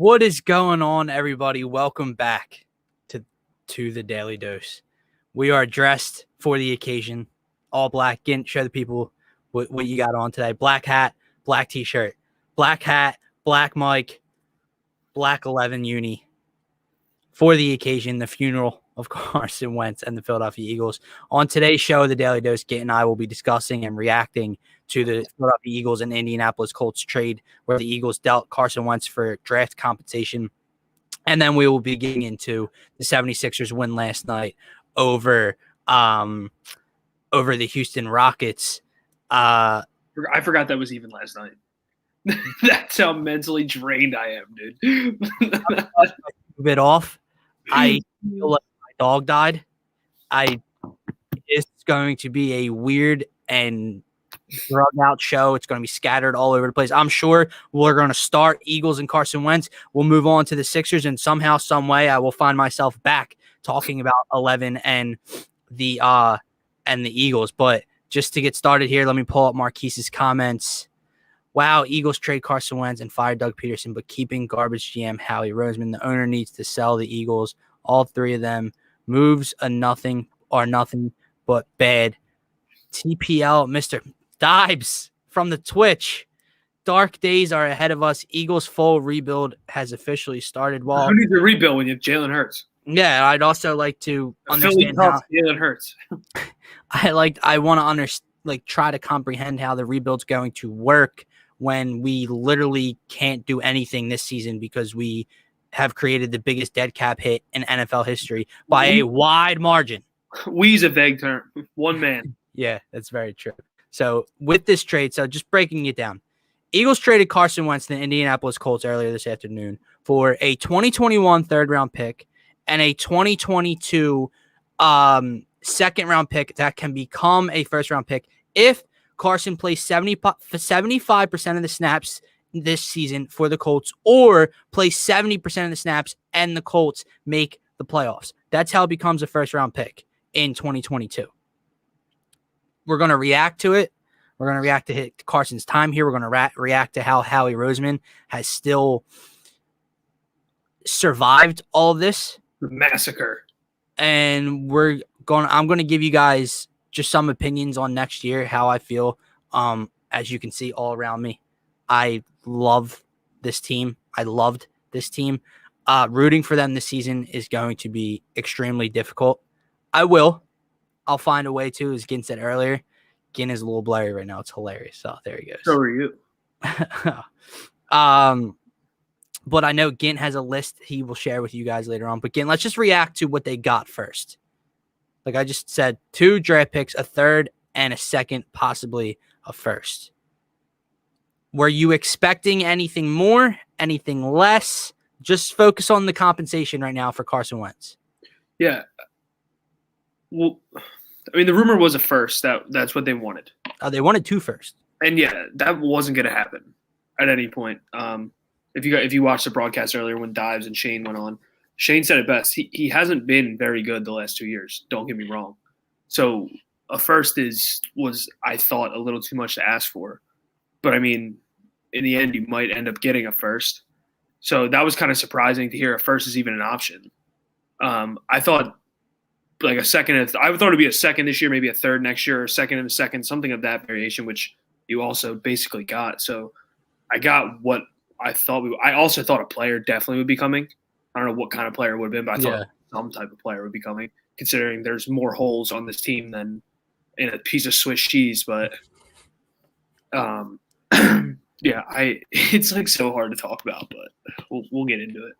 What is going on, everybody? Welcome back to the Daily Dose. We are dressed for the occasion, all black. Gint, show the people what you got on today. Black hat, black t-shirt, black hat, black mic, black 11 uni. For the occasion, the funeral of Carson Wentz and the Philadelphia Eagles. On today's show, the Daily Dose, Gint and I will be discussing and reacting to the Philadelphia Eagles and Indianapolis Colts trade, where the Eagles dealt Carson Wentz for draft compensation. And then we will be getting into the 76ers win last night over the Houston Rockets. I forgot that was even last night. That's how mentally drained I am, dude. A bit off. I feel like my dog died. It's going to be a weird and drug out show. It's going to be scattered all over the place. I'm sure we're going to start Eagles and Carson Wentz. We'll move on to the Sixers, and somehow, some way, I will find myself back talking about 11 and the Eagles. But just to get started here, let me pull up Marquise's comments. Wow, Eagles trade Carson Wentz and fire Doug Peterson, but keeping garbage GM Howie Roseman. The owner needs to sell the Eagles. All three of them. Moves are nothing but bad. TPL, Mr. Dibes from the Twitch. Dark days are ahead of us. Eagles' full rebuild has officially started. Well, who needs a rebuild when you have Jalen Hurts? Yeah, I'd also like to understand how Jalen Hurts. I want to try to comprehend how the rebuild's going to work when we literally can't do anything this season because we have created the biggest dead cap hit in NFL history by a wide margin. We's a vague term. One man. Yeah, that's very true. So with this trade, just breaking it down, Eagles traded Carson Wentz to the Indianapolis Colts earlier this afternoon for a 2021 third-round pick and a 2022 second-round pick that can become a first-round pick if Carson plays 75% of the snaps this season for the Colts or plays 70% of the snaps and the Colts make the playoffs. That's how it becomes a first-round pick in 2022. We're going to react to it. We're going to react to Carson's time here. We're going to react to how Howie Roseman has still survived all of this. The massacre. And I'm going to give you guys just some opinions on next year, how I feel. As you can see all around me, I love this team. I loved this team. Rooting for them this season is going to be extremely difficult. I'll find a way to, as Gint said earlier. Gint is a little blurry right now. It's hilarious. So there he goes. So are you. But I know Gint has a list he will share with you guys later on. But Gint, let's just react to what they got first. Like I just said, 2 draft picks, a third and a second, possibly a first. Were you expecting anything more, anything less? Just focus on the compensation right now for Carson Wentz. Yeah. Well, I mean, the rumor was a first. That's what they wanted. They wanted 2 first. And yeah, that wasn't going to happen at any point. If you watched the broadcast earlier when Dives and Shane went on, Shane said it best. He hasn't been very good the last 2 years. Don't get me wrong. So a first was I thought a little too much to ask for, but I mean, in the end, you might end up getting a first. So that was kind of surprising to hear a first is even an option. I thought like a second. I thought it'd be a second this year, maybe a third next year, or a second and a second, something of that variation, which you also basically got. So I got what I thought. I also thought a player definitely would be coming. I don't know what kind of player it would have been, but I thought some type of player would be coming, considering there's more holes on this team than in a piece of Swiss cheese. But yeah, it's like so hard to talk about, but we'll get into it.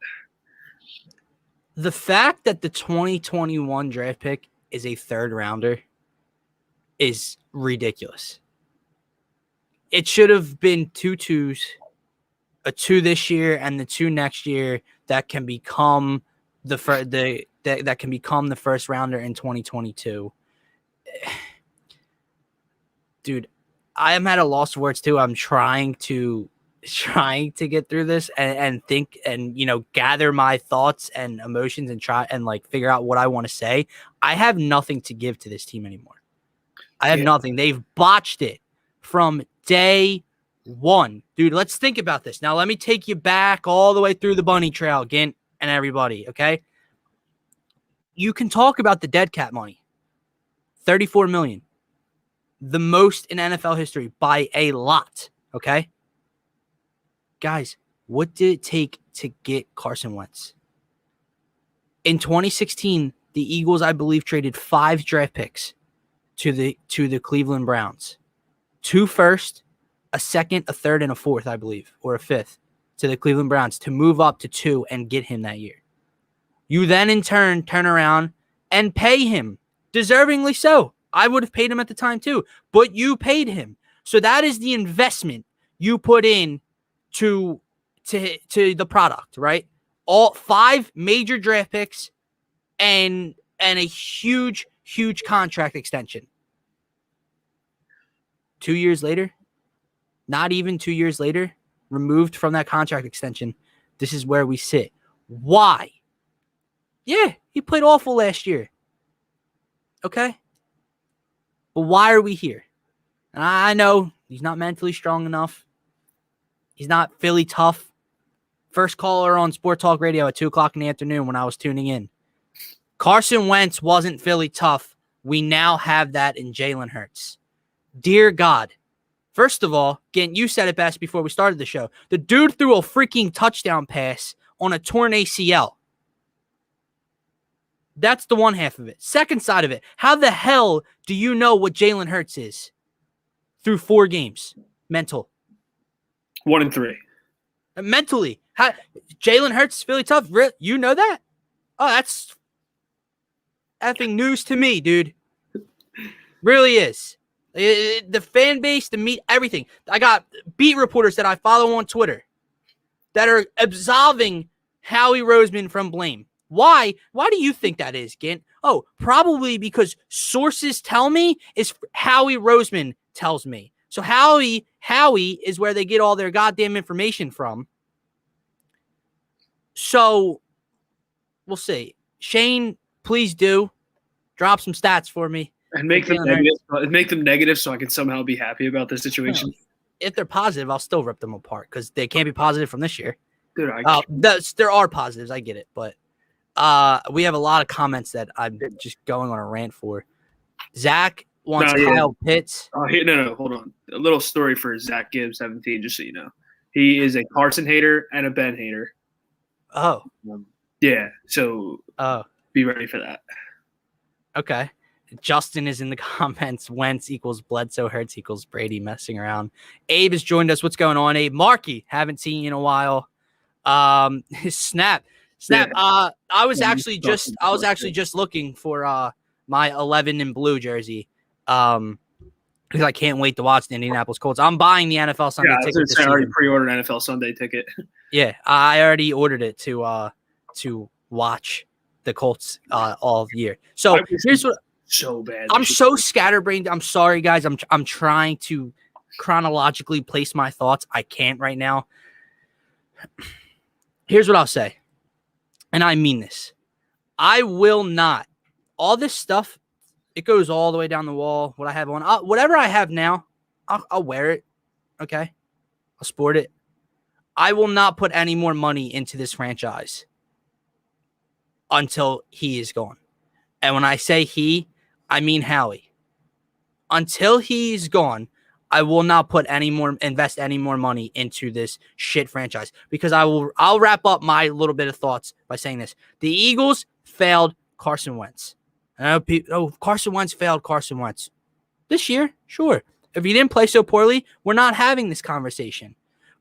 The fact that the 2021 draft pick is a third rounder is ridiculous. It should have been 2 2s, a 2 this year and the 2 next year that can become that can become the first rounder in 2022. Dude, I am at a loss of words too. I'm trying to get through this and think and gather my thoughts and emotions and try and figure out what I want to say. I have nothing to give to this team anymore. I have nothing. They've botched it from day One. Dude, let's think about this. Now, let me take you back all the way through the bunny trail, Gint and everybody, okay? You can talk about the dead cap money. $34 million. The most in NFL history by a lot, okay? Guys, what did it take to get Carson Wentz? In 2016, the Eagles, I believe, traded 5 draft picks to the Cleveland Browns. 2 first, a second, a third, and a fourth, I believe, or a fifth to the Cleveland Browns to move up to 2 and get him that year. You then, in turn around and pay him, deservingly so. I would have paid him at the time too, but you paid him. So that is the investment you put in to the product, right? All 5 major draft picks and a huge contract extension. 2 years later, not even 2 years later, removed from that contract extension, this is where we sit. Why? Yeah, he played awful last year. Okay? But why are we here? And I know he's not mentally strong enough. He's not Philly tough. First caller on Sport Talk Radio at 2 o'clock in the afternoon when I was tuning in. Carson Wentz wasn't Philly tough. We now have that in Jalen Hurts. Dear God. First of all, again, you said it best before we started the show. The dude threw a freaking touchdown pass on a torn ACL. That's the one half of it. Second side of it, how the hell do you know what Jalen Hurts is through 4 games? Mental. 1 and 3. Mentally. Jalen Hurts is Philly tough. You know that? Oh, that's effing news to me, dude. Really is. The fan base, the meat, everything. I got beat reporters that I follow on Twitter that are absolving Howie Roseman from blame. Why? Why do you think that is, Gint? Oh, probably because sources tell me is Howie Roseman tells me. So Howie is where they get all their goddamn information from. So we'll see. Shane, please do drop some stats for me. And make them negative so I can somehow be happy about this situation. If they're positive, I'll still rip them apart because they can't be positive from this year. Dude, there are positives. I get it. But we have a lot of comments that I'm just going on a rant for. Zach wants Kyle Pitts. No, hold on. A little story for Zach Gibbs, 17, just so you know. He is a Carson hater and a Ben hater. Oh. Yeah, so be ready for that. Okay. Justin is in the comments. Wentz equals Bledsoe, Hurts equals Brady messing around. Abe has joined us. What's going on, Abe? Marky, haven't seen you in a while. Snap. Yeah. I was actually just looking for my 11 in blue jersey. Because I can't wait to watch the Indianapolis Colts. I'm buying the NFL Sunday ticket. I already pre-ordered an NFL Sunday ticket. Yeah, I already ordered it to watch the Colts all year. So here's what. So bad. I'm so scatterbrained. I'm sorry, guys. I'm trying to chronologically place my thoughts. I can't right now. Here's what I'll say, and I mean this. I will not. All this stuff, it goes all the way down the wall. What I have on, whatever I have now, I'll wear it. Okay, I'll sport it. I will not put any more money into this franchise until he is gone. And when I say he, I mean Howie. Until he's gone, I will not invest any more money into this shit franchise because I'll wrap up my little bit of thoughts by saying this. The Eagles failed Carson Wentz. Carson Wentz failed Carson Wentz. This year, sure. If he didn't play so poorly, we're not having this conversation.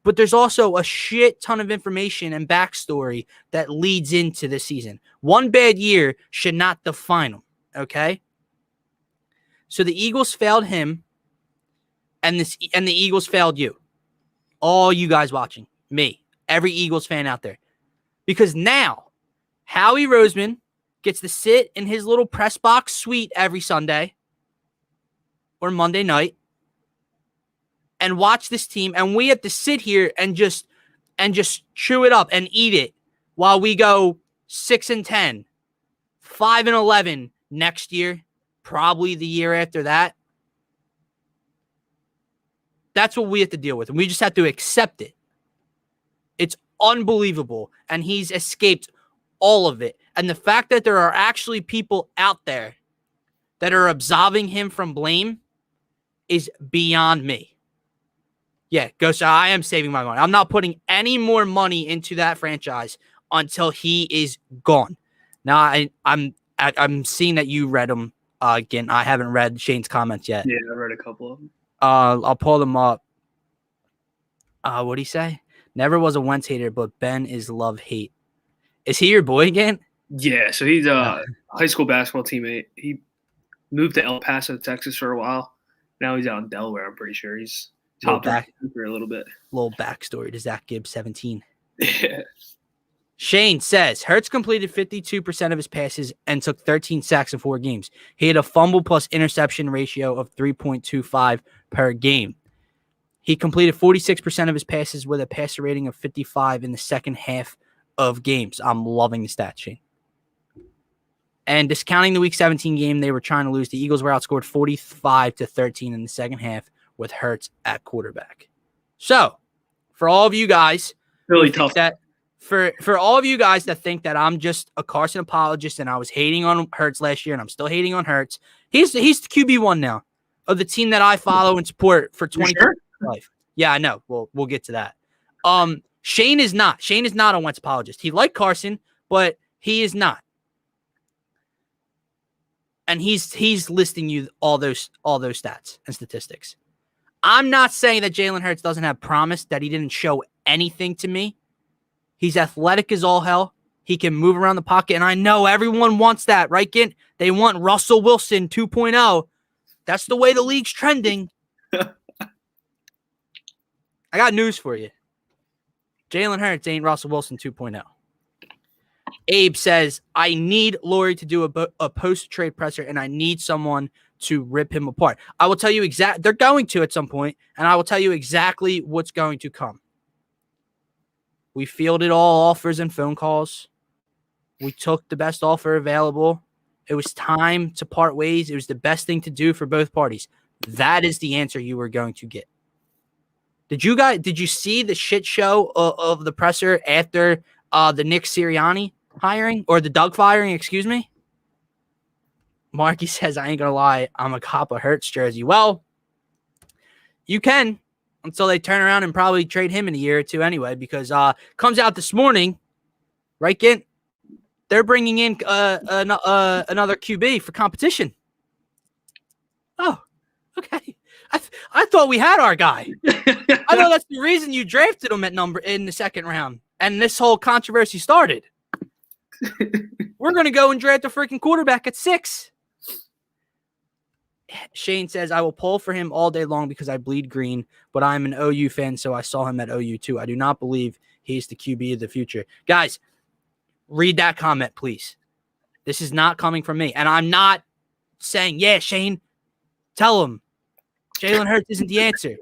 But there's also a shit ton of information and backstory that leads into this season. One bad year should not define him, okay? So the Eagles failed him, and the Eagles failed you. All you guys watching, me, every Eagles fan out there. Because now, Howie Roseman gets to sit in his little press box suite every Sunday or Monday night and watch this team, and we have to sit here and just chew it up and eat it while we go 6-10, 5-11 next year, probably the year after that. That's what we have to deal with, and we just have to accept it. It's unbelievable, and he's escaped all of it. And the fact that there are actually people out there that are absolving him from blame is beyond me. Yeah, Ghost, I am saving my money. I'm not putting any more money into that franchise until he is gone. Now, I'm seeing that you read them again. I haven't read Shane's comments yet. Yeah, I read a couple of them. I'll pull them up. What'd he say? Never was a Wentz hater, but Ben is love-hate. Is he your boy again? Yeah, so he's a high school basketball teammate. He moved to El Paso, Texas for a while. Now he's out in Delaware, I'm pretty sure. He's top back for a little bit. Little backstory to Zach Gibbs, 17. Yeah. Shane says, Hurts completed 52% of his passes and took 13 sacks in 4 games. He had a fumble plus interception ratio of 3.25 per game. He completed 46% of his passes with a passer rating of 55 in the second half of games. I'm loving the stat, Shane. And discounting the Week 17 game they were trying to lose, the Eagles were outscored 45-13 in the second half with Hurts at quarterback. So, for all of you guys, really tough. For all of you guys that think that I'm just a Carson apologist and I was hating on Hurts last year and I'm still hating on Hurts, he's the QB1 now of the team that I follow and support for 20 years of life. Yeah, I know. We'll get to that. Shane is not. Shane is not a Wentz apologist. He liked Carson, but he is not. And he's listing you all those stats and statistics. I'm not saying that Jalen Hurts doesn't have promise, that he didn't show anything to me. He's athletic as all hell. He can move around the pocket, and I know everyone wants that, right, Gint? They want Russell Wilson 2.0. That's the way the league's trending. I got news for you. Jalen Hurts ain't Russell Wilson 2.0. Abe says, I need Laurie to do a post-trade presser, and I need someone to rip him apart. I will tell you exactly. They're going to at some point, and I will tell you exactly what's going to come. We fielded all offers and phone calls. We took the best offer available. It was time to part ways. It was the best thing to do for both parties. That is the answer you were going to get. Did you see the shit show of the presser after the Nick Sirianni hiring or the Doug firing, excuse me? Marky says, I ain't going to lie, I'm a cop of Hurts jersey. Well, you can until they turn around and probably trade him in a year or two anyway, because comes out this morning, right, Gint? They're bringing in another QB for competition. Oh, okay. I thought we had our guy. I know that's the reason you drafted him in the second round, and this whole controversy started. We're going to go and draft a freaking quarterback at 6. Shane says, I will pull for him all day long because I bleed green, but I'm an OU fan, so I saw him at OU too. I do not believe he's the QB of the future. Guys, read that comment, please. This is not coming from me. And I'm not saying, yeah, Shane, tell him Jalen Hurts isn't the answer.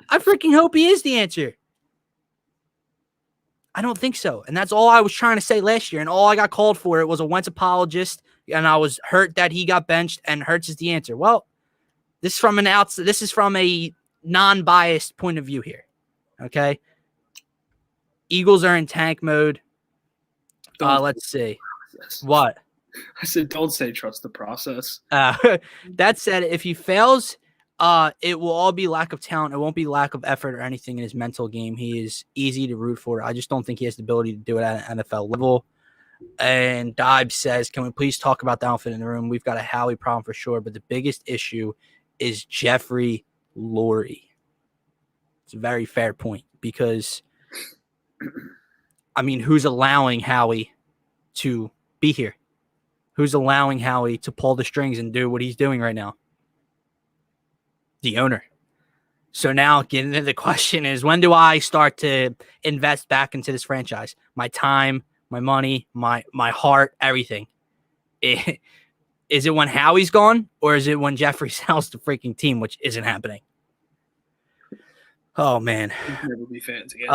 I freaking hope he is the answer. I don't think so. And that's all I was trying to say last year. And all I got called for it was a Wentz apologist. And I was hurt that he got benched and Hurts is the answer. Well, this is from a non-biased point of view here. Okay. Eagles are in tank mode. Let's see. What? I said, don't say trust the process. That said, if he fails, it will all be lack of talent. It won't be lack of effort or anything in his mental game. He is easy to root for. I just don't think he has the ability to do it at an NFL level. And Dibe says, can we please talk about the elephant in the room? We've got a Howie problem for sure, but the biggest issue is Jeffrey Lurie. It's a very fair point because, I mean, who's allowing Howie to be here? Who's allowing Howie to pull the strings and do what he's doing right now? The owner. So now getting into the question is, when do I start to invest back into this franchise? My time, my money, my heart, everything. Is it when Howie's gone, or is it when Jeffrey sells the freaking team, which isn't happening? Oh, man. Never be fans again.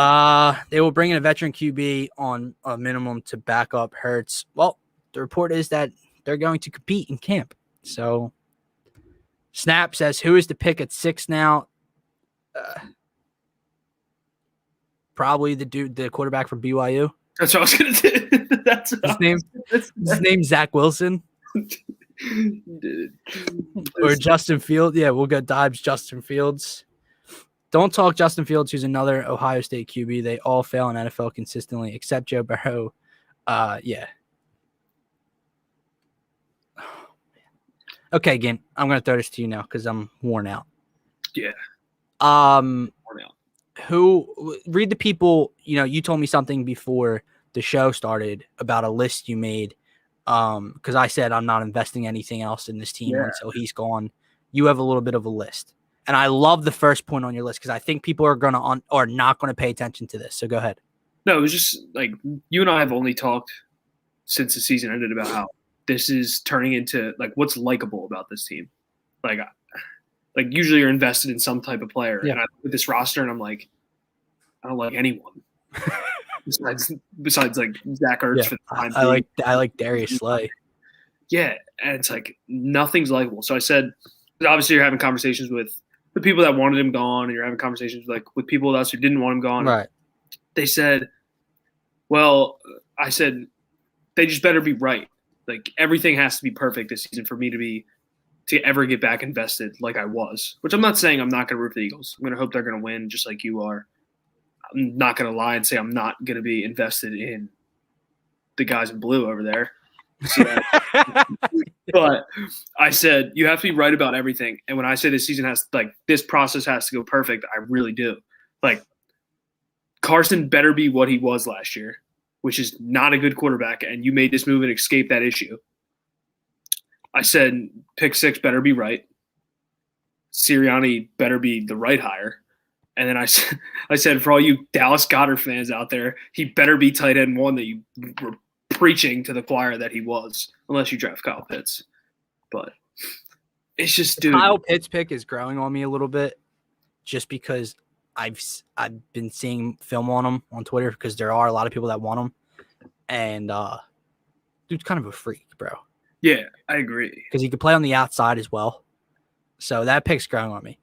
They will bring in a veteran QB on a minimum to back up Hurts. Well, the report is that they're going to compete in camp. So Snap says, who is the pick at 6 now? Probably the quarterback from BYU. That's what I was going to do. That's his name's Zach Wilson. Or Justin Fields. Yeah, we'll go Dibes, Justin Fields. Don't talk Justin Fields, who's another Ohio State QB. They all fail in NFL consistently, except Joe Burrow. Yeah. Okay, Gint, I'm going to throw this to you now because I'm worn out. Yeah. Worn out. Who read the people, you told me something before the show started about a list you made. Because I said I'm not investing anything else in this team until he's gone. You have a little bit of a list. And I love the first point on your list because I think people are not going to pay attention to this. So go ahead. No, it was just like you and I have only talked since the season ended about how this is turning into like what's likable about this team. Like usually you're invested in some type of player. Yeah. And I look at this roster and I'm like, I don't like anyone besides like Zach Ertz. For the time I like Darius Slay. Yeah, and it's like nothing's likable. So I said, obviously you're having conversations with the people that wanted him gone, and you're having conversations with people with us who didn't want him gone. Right. They said, well, I said, they just better be right. Like everything has to be perfect this season for me to ever get back invested like I was. Which I'm not saying I'm not going to root for the Eagles. I'm going to hope they're going to win just like you are. I'm not going to lie and say I'm not going to be invested in the guys in blue over there. But I said you have to be right about everything. And when I say this season this process has to go perfect, I really do. Like Carson better be what he was last year, which is not a good quarterback. And you made this move and escape that issue. I said pick 6 better be right. Sirianni better be the right hire. And then I said for all you Dallas Goedert fans out there, he better be tight end 1 that you were preaching to the choir that he was, unless you draft Kyle Pitts. But it's just, dude. Kyle Pitts pick is growing on me a little bit just because I've been seeing film on him on Twitter because there are a lot of people that want him. And dude's kind of a freak, bro. Yeah, I agree. Because he could play on the outside as well. So that pick's growing on me.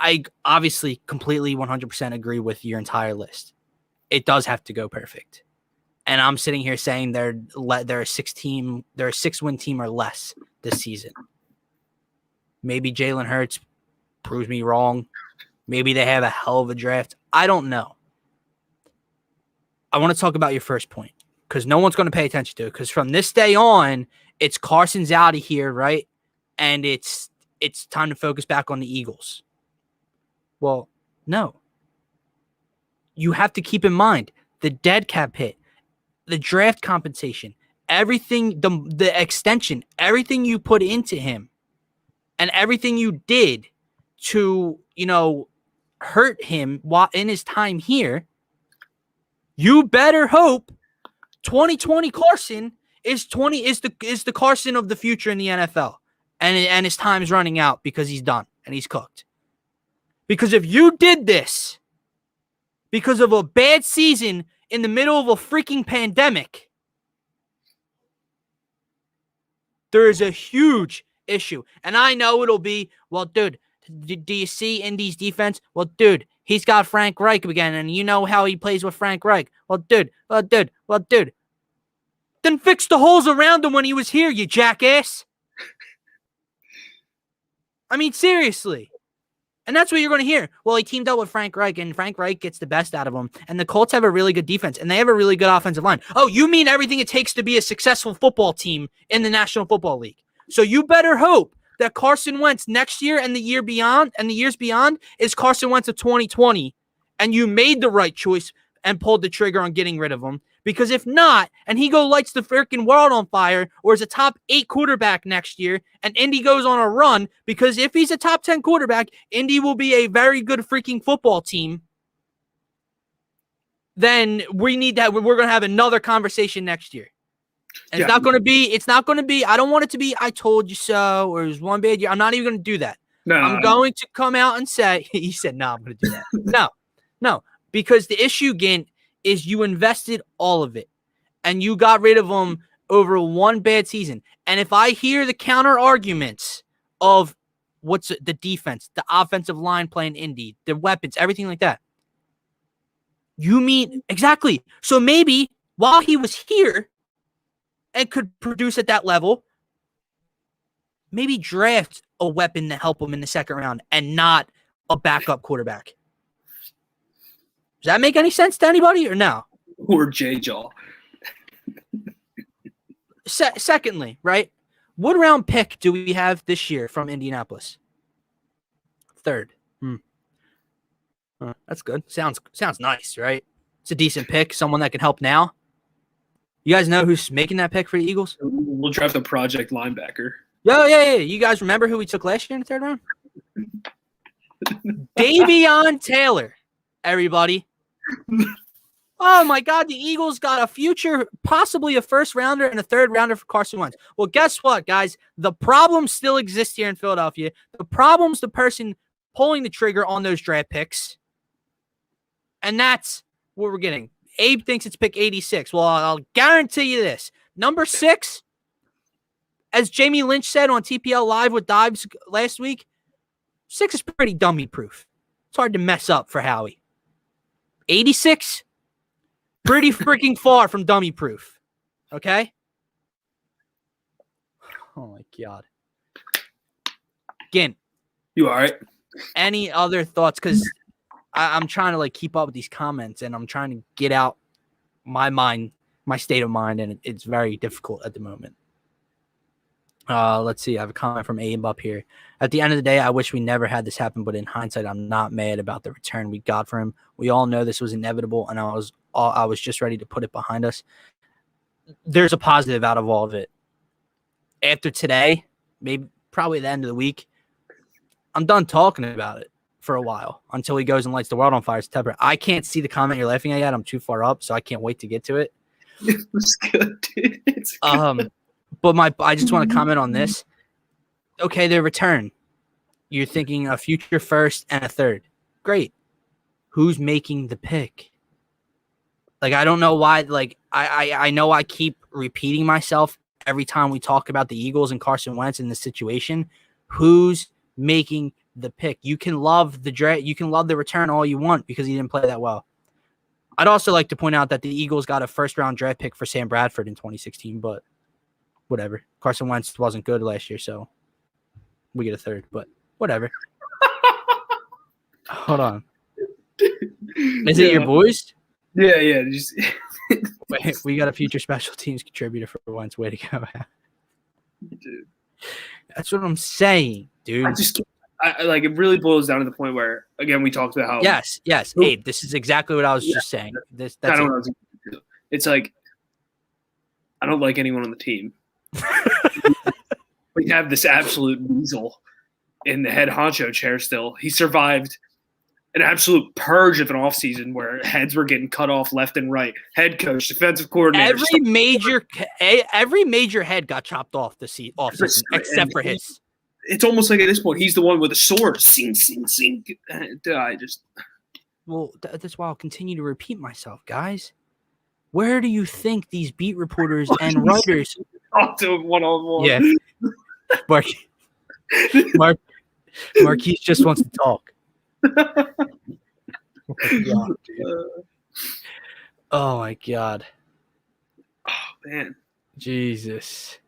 I obviously completely 100% agree with your entire list. It does have to go perfect. And I'm sitting here saying they're a 6-win team or less this season. Maybe Jalen Hurts proves me wrong. Maybe they have a hell of a draft. I don't know. I want to talk about your first point because no one's going to pay attention to it because from this day on, it's Carson's out of here, right? And it's time to focus back on the Eagles. Well, no. You have to keep in mind the dead cap hit. The draft compensation, everything, the extension, everything you put into him and everything you did to, hurt him while in his time here, you better hope 2020 Carson is the Carson of the future in the NFL. And his time is running out because he's done and he's cooked. Because if you did this because of a bad season in the middle of a freaking pandemic, there is a huge issue. And I know it'll be, well, dude, do you see Indy's defense? Well, dude, he's got Frank Reich again, and you know how he plays with Frank Reich. Well, dude. Then fix the holes around him when he was here, you jackass. I mean, seriously. And that's what you're going to hear. Well, he teamed up with Frank Reich, and Frank Reich gets the best out of him. And the Colts have a really good defense, and they have a really good offensive line. Oh, you mean everything it takes to be a successful football team in the National Football League. So you better hope that Carson Wentz next year and the year beyond and the years beyond is Carson Wentz of 2020, and you made the right choice and pulled the trigger on getting rid of him. Because if not, and he lights the freaking world on fire, or is a top 8 quarterback next year, and Indy goes on a run, because if he's a top 10 quarterback, Indy will be a very good freaking football team. Then we're going to have another conversation next year. And it's not going to be, I don't want it to be, I told you so, or it was one bad year. I'm not even going to do that. I'm going to come out and say, he said, no, I'm going to do that. No, because the issue, Gint, is you invested all of it and you got rid of them over one bad season. And if I hear the counter arguments of what's the defense, the offensive line playing Indy, the weapons, everything like that. You mean exactly. So maybe while he was here and could produce at that level, maybe draft a weapon to help him in the second round and not a backup quarterback. Does that make any sense to anybody or no? Or J-Jaw. Secondly, right? What round pick do we have this year from Indianapolis? Third. That's good. Sounds nice, right? It's a decent pick. Someone that can help now. You guys know who's making that pick for the Eagles? We'll draft a project linebacker. Yeah. You guys remember who we took last year in the third round? Davion Taylor, everybody. Oh, my God. The Eagles got a future, possibly a first rounder and a third rounder for Carson Wentz. Well, guess what, guys? The problem still exists here in Philadelphia. The problem's the person pulling the trigger on those draft picks. And that's what we're getting. Abe thinks it's pick 86. Well, I'll guarantee you this. Number 6, as Jamie Lynch said on TPL Live with Dives last week, 6 is pretty dummy-proof. It's hard to mess up for Howie. 86, pretty freaking far from dummy-proof. Okay? Oh, my God. Again. You all right? Any other thoughts? Because I'm trying to like keep up with these comments and I'm trying to get out my mind, my state of mind, and it's very difficult at the moment. Let's see. I have a comment from Abe up here. At the end of the day, I wish we never had this happen, but in hindsight, I'm not mad about the return we got for him. We all know this was inevitable, and I was just ready to put it behind us. There's a positive out of all of it. After today, maybe probably the end of the week, I'm done talking about it for a while until he goes and lights the world on fire. I can't see the comment you're laughing at yet. I'm too far up, so I can't wait to get to it. It was good, dude. It's good. But I just want to comment on this. Okay, their return. You're thinking a future first and a third. Great. Who's making the pick? Like, I don't know why. Like, I know I keep repeating myself every time we talk about the Eagles and Carson Wentz in this situation. Who's making the pick? You can love the draft. You can love the return all you want because he didn't play that well. I'd also like to point out that the Eagles got a first-round draft pick for Sam Bradford in 2016, but whatever. Carson Wentz wasn't good last year, so we get a third, but whatever. Hold on. Is it your boys? Yeah. Wait, we got a future special teams contributor for Wentz. Way to go. Dude. That's what I'm saying, dude. I like it really boils down to the point where, again, we talked about how. Yes. Abe, this is exactly what I was just saying. That's kind of what I was going to do. It's like, I don't like anyone on the team. We have this absolute weasel in the head honcho chair still. He survived an absolute purge of an offseason where heads were getting cut off left and right. Head coach, defensive coordinator. Every major head got chopped off the offseason except for his. It's almost like at this point he's the one with a sword. Sing. Well, that's why I'll continue to repeat myself, guys. Where do you think these beat reporters and writers talk to him one-on-one? Yeah. Marquise just wants to talk. Oh my God. Oh man. Jesus.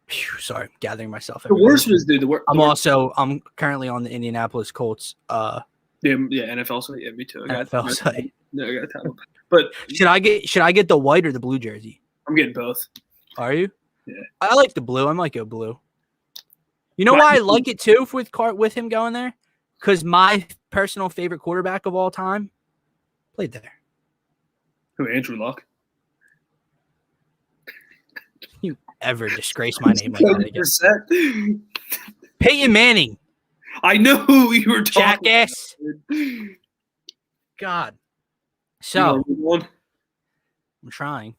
Phew, sorry, I'm gathering myself. The worst was, dude. I'm currently on the Indianapolis Colts. Yeah, NFL site. Yeah, me too. NFL site. No, I got to tell them. But should I get the white or the blue jersey? I'm getting both. Are you? Yeah. I like the blue. I might go blue. You know why I like it too with him going there? Because my personal favorite quarterback of all time played there. Who, Andrew Luck? You ever disgrace my name like that again? Peyton Manning. I know who you were talking Jackass. about. God. So, I'm trying.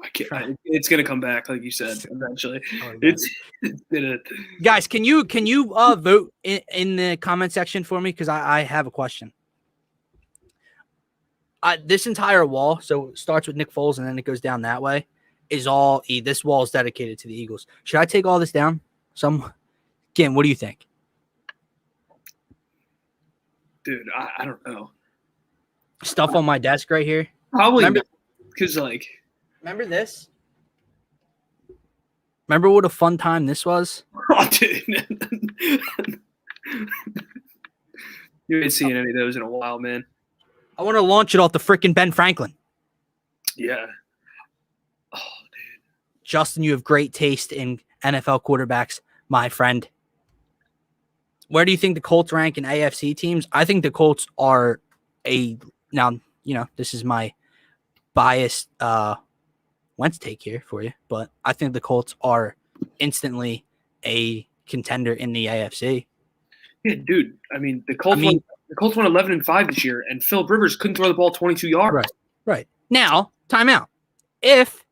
I can't. It's gonna come back, like you said, eventually. Oh, it's gonna. Guys, can you vote in the comment section for me? Because I have a question. This entire wall, so it starts with Nick Foles and then it goes down that way, is all this wall is dedicated to the Eagles. Should I take all this down? Again, what do you think? Dude, I don't know. Stuff on my desk right here. Probably Remember- not. Because, like, Remember this? Remember what a fun time this was? oh, dude. You ain't seen any of those in a while, man. I want to launch it off the freaking Ben Franklin. Yeah. Justin, you have great taste in NFL quarterbacks, my friend. Where do you think the Colts rank in AFC teams? I think the Colts are now, this is my biased Wentz take here for you, but I think the Colts are instantly a contender in the AFC. Yeah, dude. I mean, the Colts won 11-5 this year, and Phillip Rivers couldn't throw the ball 22 yards. Right. Now, timeout. If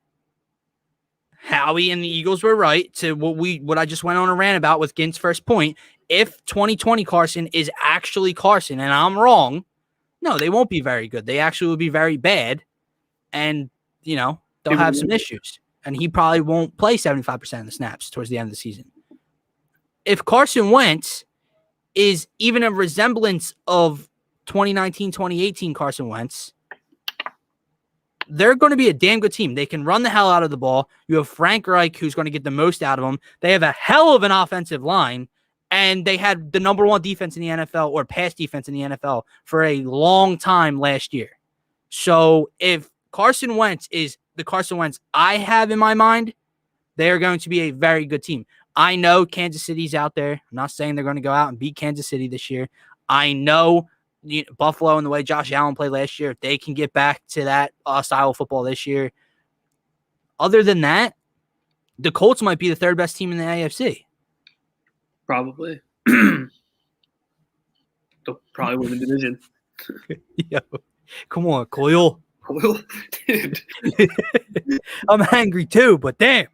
Howie and the Eagles were right to what I just went on a rant about with Gint's first point, if 2020 Carson is actually Carson and I'm wrong, no, they won't be very good. They actually will be very bad, and they'll have some issues, and he probably won't play 75% of the snaps towards the end of the season. If Carson Wentz is even a resemblance of 2019, 2018 Carson Wentz, they're going to be a damn good team. They can run the hell out of the ball. You have Frank Reich, who's going to get the most out of them. They have a hell of an offensive line, and they had the number one defense in the NFL, or pass defense in the NFL, for a long time last year. So if Carson Wentz is the Carson Wentz I have in my mind, they are going to be a very good team. I know Kansas City's out there. I'm not saying they're going to go out and beat Kansas City this year. I know Buffalo and the way Josh Allen played last year, if they can get back to that style of football this year. Other than that, the Colts might be the third best team in the AFC. Probably. They'll probably win the division. Yo, come on, Coyle. Dude. I'm angry too, but damn.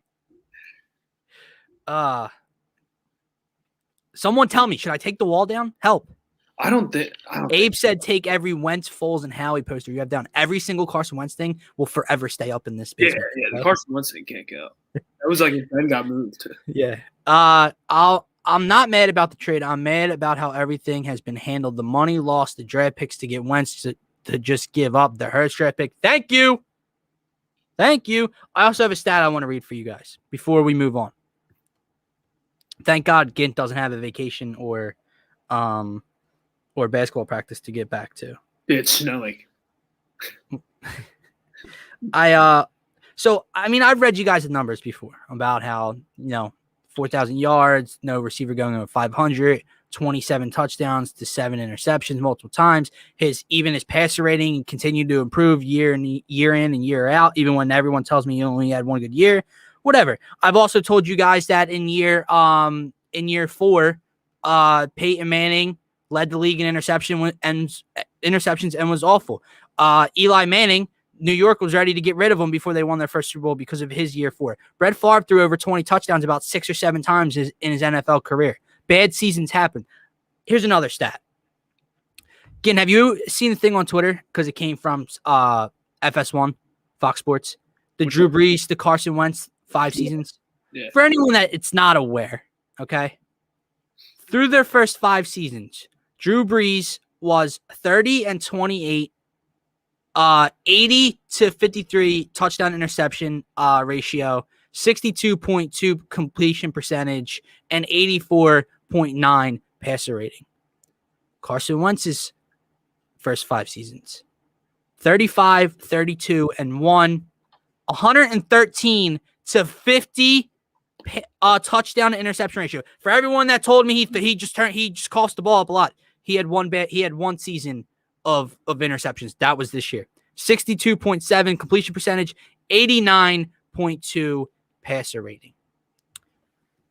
Someone tell me, should I take the wall down? Help. I don't think. Abe said take every Wentz, Foles, and Howie poster you have down. Every single Carson Wentz thing will forever stay up in this basement. Yeah. The Carson Wentz thing can't go. That was like if Ben got moved. Yeah. I'm not mad about the trade. I'm mad about how everything has been handled. The money lost, the draft picks to get Wentz to just give up the Hurts draft pick. Thank you. I also have a stat I want to read for you guys before we move on. Thank God Gint doesn't have a vacation or basketball practice to get back to. It's snowing. I've read you guys the numbers before about how 4,000 yards, no receiver going over 500, 27 touchdowns to 7 interceptions multiple times. His passer rating continued to improve year in and year out, even when everyone tells me he only had one good year. Whatever. I've also told you guys that in year 4, Peyton Manning led the league in interceptions and was awful. Eli Manning, New York was ready to get rid of him before they won their first Super Bowl because of his year 4. Brett Favre threw over 20 touchdowns about 6 or 7 times in his NFL career. Bad seasons happen. Here's another stat. Again, have you seen the thing on Twitter? Because it came from FS1, Fox Sports. The Drew Brees, the Carson Wentz 5 seasons. Yeah. For anyone that it's not aware, okay? Through their first 5 seasons, Drew Brees was 30-28, 80-53 touchdown interception ratio, 62.2 completion percentage, and 84.9 passer rating. Carson Wentz's first 5 seasons, 35, 32, and 1, 113 to 50 touchdown to interception ratio. For everyone that told me he just cost the ball up a lot, he had one season of interceptions. That was this year. 62.7 completion percentage, 89.2 passer rating.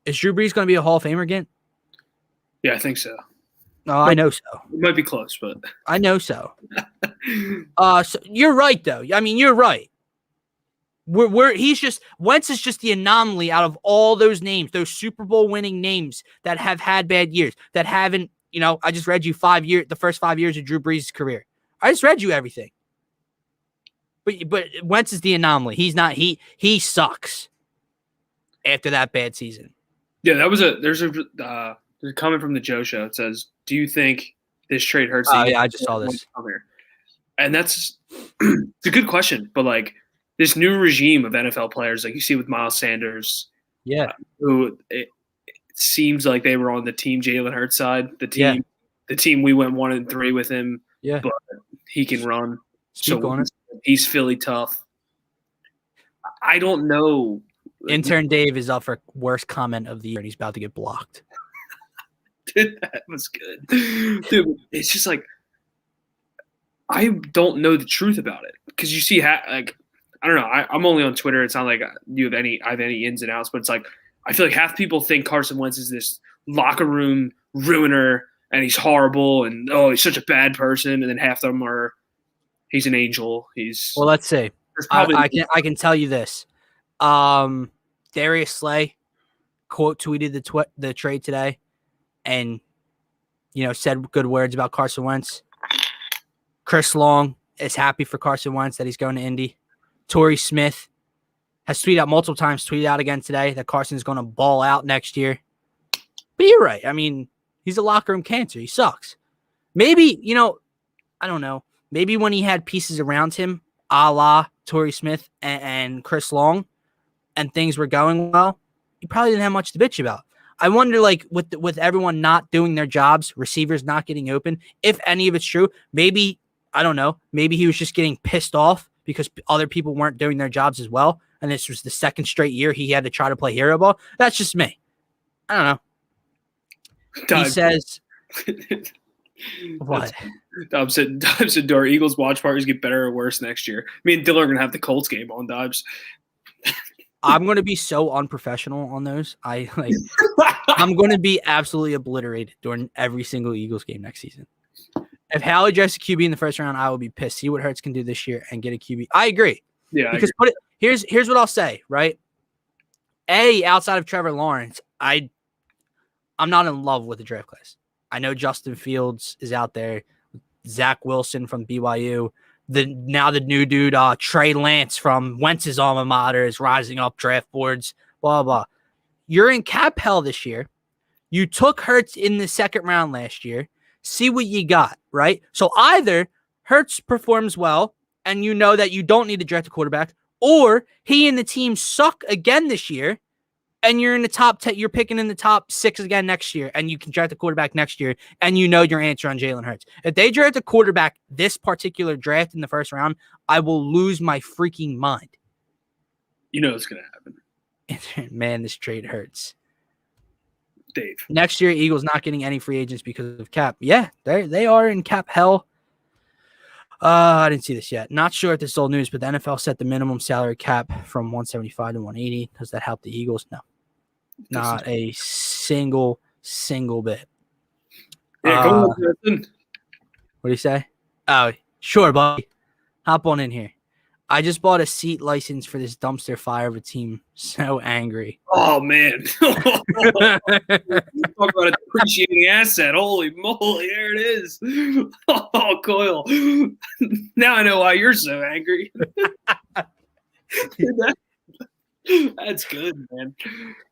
Is Drew Brees going to be a Hall of Famer again? Yeah, I think so. Oh, I know so. It might be close, but I know so. So you're right, though. I mean, you're right. Wentz is just the anomaly out of all those names, those Super Bowl winning names that have had bad years, that haven't, I just read you the first 5 years of Drew Brees' career. I just read you everything. But Wentz is the anomaly. He's not, he sucks after that bad season. Yeah, there's a comment from the Joe Show. It says, do you think this trade hurts. Oh, yeah, I just saw this. And that's it's a good question. But, like, this new regime of NFL players, like you see with Miles Sanders, Yeah. who it seems like they were on the team Jalen Hurts side, the team we went 1-3 with him. Yeah. But he can run. Speak on it. He's Philly tough. I don't know. Intern Dave is up for worst comment of the year, and he's about to get blocked. Dude, that was good. Dude, it's just like I don't know the truth about it because you see, like, I don't know. I'm only on Twitter. It's not like I have any ins and outs, but it's like I feel like half people think Carson Wentz is this locker room ruiner and he's horrible and he's such a bad person, and then half of them are he's an angel. Well, let's see. I can tell you this. Darius Slay quote tweeted the trade today, and said good words about Carson Wentz. Chris Long is happy for Carson Wentz that he's going to Indy. Torrey Smith has tweeted out multiple times, tweeted out again today that Carson's going to ball out next year. But you're right. I mean, he's a locker room cancer. He sucks. Maybe, I don't know. Maybe when he had pieces around him, a la Torrey Smith and Chris Long, and things were going well, he probably didn't have much to bitch about. I wonder, like, with everyone not doing their jobs, receivers not getting open, if any of it's true, maybe, I don't know, maybe he was just getting pissed off because other people weren't doing their jobs as well, and this was the second straight year he had to try to play hero ball. That's just me. I don't know. He says, what? Dobbs said, do our Eagles watch parties get better or worse next year? Me and Dylan are going to have the Colts game on, Dobbs. I'm going to be so unprofessional on those. I'm going to be absolutely obliterated during every single Eagles game next season. If Hallie drafts a QB in the first round, I will be pissed. See what Hurts can do this year and get a QB. I agree. Yeah, because here's what I'll say, right? Outside of Trevor Lawrence, I'm not in love with the draft class. I know Justin Fields is out there, Zach Wilson from BYU. The new dude, Trey Lance from Wentz's alma mater is rising up draft boards, blah, blah. You're in cap hell this year. You took Hurts in the second round last year. See what you got, right? So either Hurts performs well and you know that you don't need to draft a quarterback, or he and the team suck again this year and you're in the top 10, you're picking in the top 6 again next year, and you can draft a quarterback next year, and you know your answer on Jalen Hurts. If they draft a quarterback this particular draft in the first round, I will lose my freaking mind. You know what's going to happen. Man, this trade hurts. Dave. Next year, Eagles not getting any free agents because of cap. Yeah, they are in cap hell. I didn't see this yet. Not sure if this is old news, but the NFL set the minimum salary cap from 175 to 180. Does that help the Eagles? No. Not a single bit. Yeah, go on, Justin. What do you say? Oh, sure, buddy. Hop on in here. I just bought a seat license for this dumpster fire of a team. So angry. Oh, man. Talk about a depreciating asset. Holy moly, there it is. Oh, Coyle. Now I know why you're so angry. That's good, man.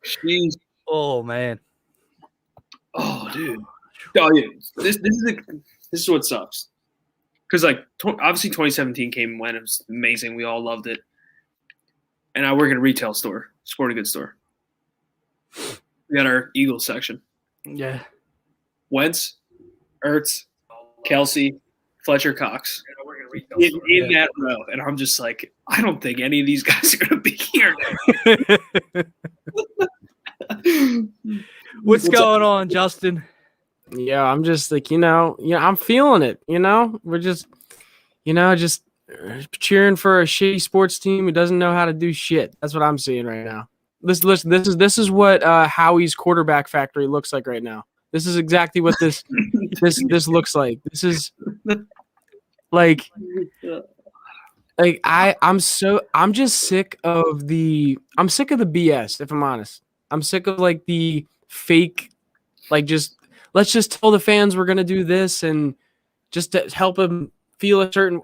Jeez. Oh, man. Oh, dude. Oh, yeah. This is what sucks. Because, like, obviously 2017 came and went. It was amazing. We all loved it. And I work at a retail store, sporting goods store. We got our Eagles section. Yeah. Wentz, Ertz, Kelsey, Fletcher Cox. In that row. And I'm just like, I don't think any of these guys are going to be here. What's going on, Justin? Yeah, I'm just like, I'm feeling it, We're just cheering for a shitty sports team who doesn't know how to do shit. That's what I'm seeing right now. This is what Howie's quarterback factory looks like right now. This is exactly what this looks like. This is like I'm just sick of the BS, if I'm honest. I'm sick of like the fake, like just let's just tell the fans we're gonna do this and just to help them feel a certain.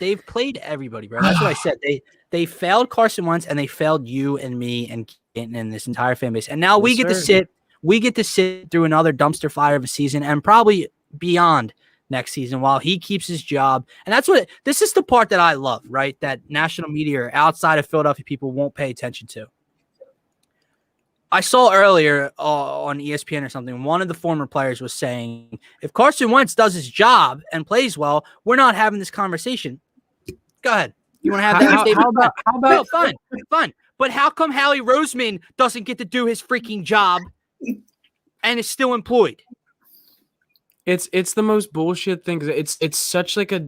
They've played everybody, bro. That's what I said. They failed Carson Wentz and they failed you and me and Kenton and this entire fan base. And now we get to sit through another dumpster fire of a season and probably beyond next season while he keeps his job. And this is the part that I love, right? That national media or outside of Philadelphia people won't pay attention to. I saw earlier on ESPN or something, one of the former players was saying, if Carson Wentz does his job and plays well, we're not having this conversation. Go ahead. You want to have that statement? How about fine. But how come Howie Roseman doesn't get to do his freaking job and is still employed? It's the most bullshit thing. It's such like a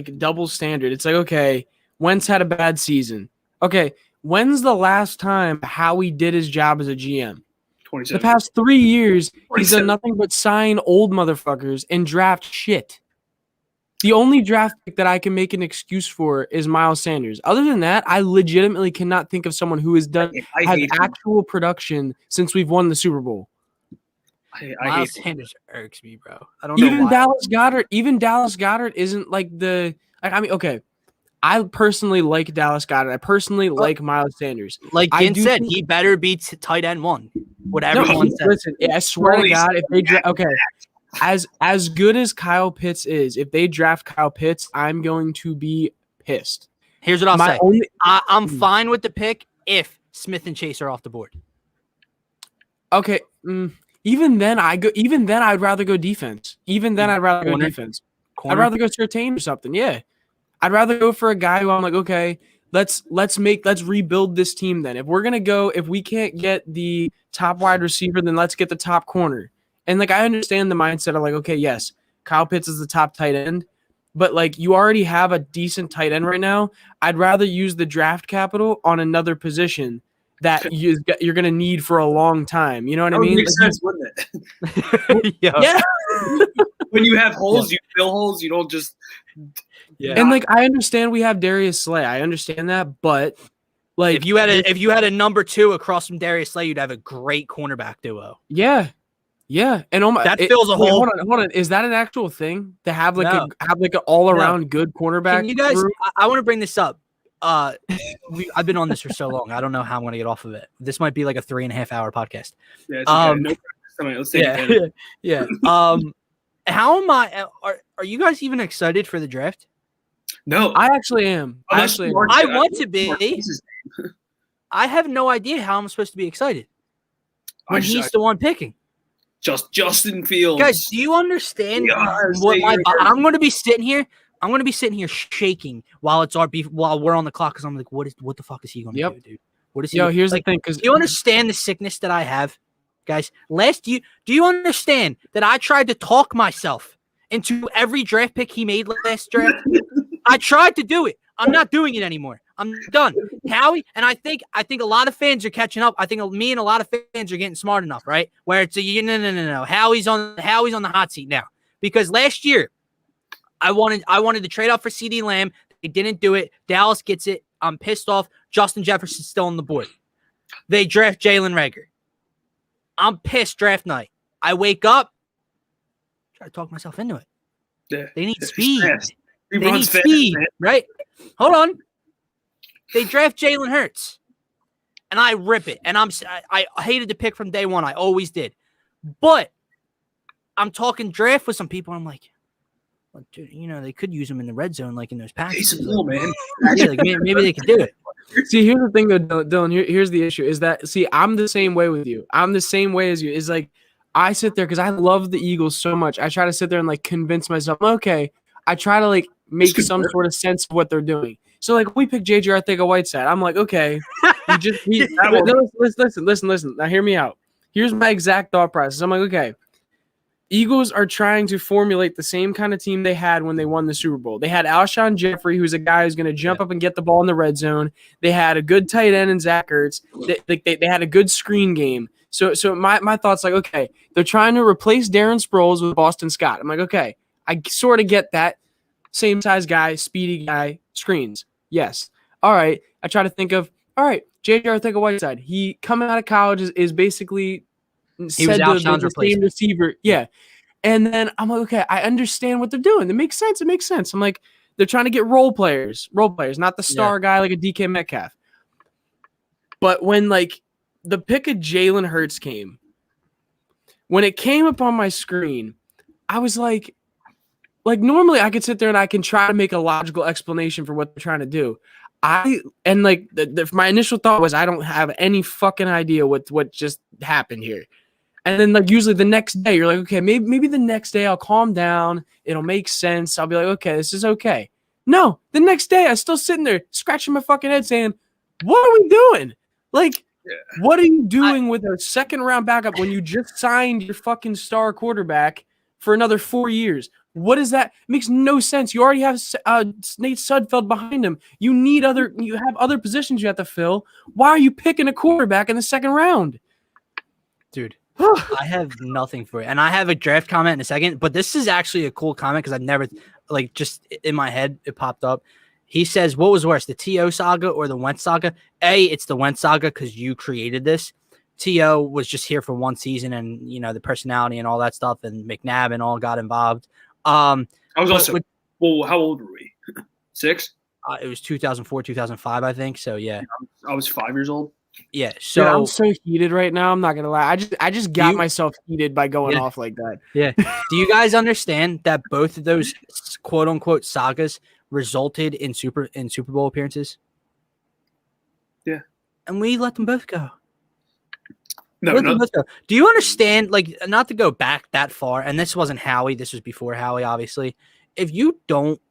double standard. It's like, okay, Wentz had a bad season. Okay, when's the last time Howie did his job as a GM? The past 3 years, he's done nothing but sign old motherfuckers and draft shit. The only draft pick that I can make an excuse for is Miles Sanders. Other than that, I legitimately cannot think of someone who has actual production since we've won the Super Bowl. Miles Sanders irks me, bro. I don't know why. Dallas Goedert isn't like the. I mean, okay. I personally like Dallas Goedert. I personally like Miles Sanders. Like Ginn said, he better be tight end 1. Whatever one says. Listen, I swear to God, if they as good as Kyle Pitts is, if they draft Kyle Pitts, I'm going to be pissed. Here's what I'll say. I'm fine with the pick if Smith and Chase are off the board. Okay. Even then, I'd rather go defense. I'd rather go defense. I'd rather go Surtain or something. Yeah. I'd rather go for a guy who I'm like, okay, let's rebuild this team then. If we can't get the top wide receiver, then let's get the top corner. And like, I understand the mindset of like, okay, yes, Kyle Pitts is the top tight end, but like you already have a decent tight end right now. I'd rather use the draft capital on another position that you're going to need for a long time. You know what I mean? Makes sense, wouldn't it? Yeah. When you have holes, you fill holes. You don't just. Yeah. And like I understand we have Darius Slay. I understand that, but like if you had a number 2 across from Darius Slay, you'd have a great cornerback duo. Yeah. Yeah. And that fills a hole. Hold on. Is that an actual thing to have like an all around good cornerback? Can you guys, I want to bring this up. I've been on this for so long. I don't know how I'm going to get off of it. This might be like a 3.5 hour podcast. Yeah. It's okay. Let's take it. Yeah. How am I? Are you guys even excited for the draft? No, I actually am. I want to be. I have no idea how I'm supposed to be excited when he's the one picking. Just Justin Fields. Guys, do you understand what I'm going to be sitting here? I'm going to be sitting here shaking while we're on the clock because I'm like, what the fuck is he going to do, dude? What is he? Here's the thing, because do you understand the sickness that I have, guys? Do you understand that I tried to talk myself into every draft pick he made last draft? I tried to do it. I'm not doing it anymore. I'm done. Howie, and I think a lot of fans are catching up. I think me and a lot of fans are getting smart enough, right? Where it's no. Howie's on the hot seat now because last year I wanted to trade up for CeeDee Lamb. They didn't do it. Dallas gets it. I'm pissed off. Justin Jefferson's still on the board. They draft Jalen Reagor. I'm pissed. Draft night. I wake up. Try to talk myself into it. Yeah. They need speed. They need speed, right? Hold on. They draft Jalen Hurts, and I rip it. And I hated the pick from day one. I always did. But I'm talking draft with some people. I'm like, well, dude, they could use him in the red zone, like in those passes. Man. Yeah, like, maybe they could do it. See, here's the thing, though, Dylan. Here's the issue: is that I'm the same way with you. I'm the same way as you. Is like I sit there because I love the Eagles so much. I try to sit there and like convince myself, okay. I try to like make some sort of sense of what they're doing. So like we pick JJ Arcega-Whiteside. I'm like, okay, listen. Now hear me out. Here's my exact thought process. I'm like, okay, Eagles are trying to formulate the same kind of team they had when they won the Super Bowl. They had Alshon Jeffrey, who's a guy who's going to jump up and get the ball in the red zone. They had a good tight end in Zach Ertz. They had a good screen game. So my thoughts like, okay, they're trying to replace Darren Sproles with Boston Scott. I'm like, okay, I sort of get that. Same size guy, speedy guy, screens. Yes. All right. I try to think of, all right, JJ Arcega-Whiteside. He coming out of college is basically said the same receiver. Yeah. And then I'm like, okay, I understand what they're doing. It makes sense. I'm like, they're trying to get role players, not the star guy like a DK Metcalf. But when like the pick of Jalen Hurts came, when it came up on my screen, I was like normally I could sit there and I can try to make a logical explanation for what they're trying to do. My initial thought was I don't have any fucking idea what just happened here. And then like usually the next day you're like, okay, maybe the next day I'll calm down. It'll make sense. I'll be like, okay, this is okay. No, the next day I'm still sitting there scratching my fucking head saying, what are we doing? Like, what are you doing with a second round backup when you just signed your fucking star quarterback for another 4 years? What is that? It makes no sense. You already have Nate Sudfeld behind him. You have other positions you have to fill. Why are you picking a quarterback in the second round? Dude, I have nothing for it. And I have a draft comment in a second, but this is actually a cool comment because I've never, like, just in my head, it popped up. He says, what was worse, the T.O. saga or the Wentz saga? It's the Wentz saga because you created this. T.O. was just here for one season and, you know, the personality and all that stuff, and McNabb and all got involved. I was also, how old were we? 6? It was 2004, 2005, I think. So, yeah. I was 5 years old. Yeah, so dude, I'm so heated right now. I'm not gonna lie. I just got myself heated by going off like that. Yeah. Do you guys understand that both of those quote unquote sagas resulted in Super Bowl appearances? Yeah. And we let them both go. No. Do you understand? Like, not to go back that far, and this wasn't Howie. This was before Howie, obviously. If you don't,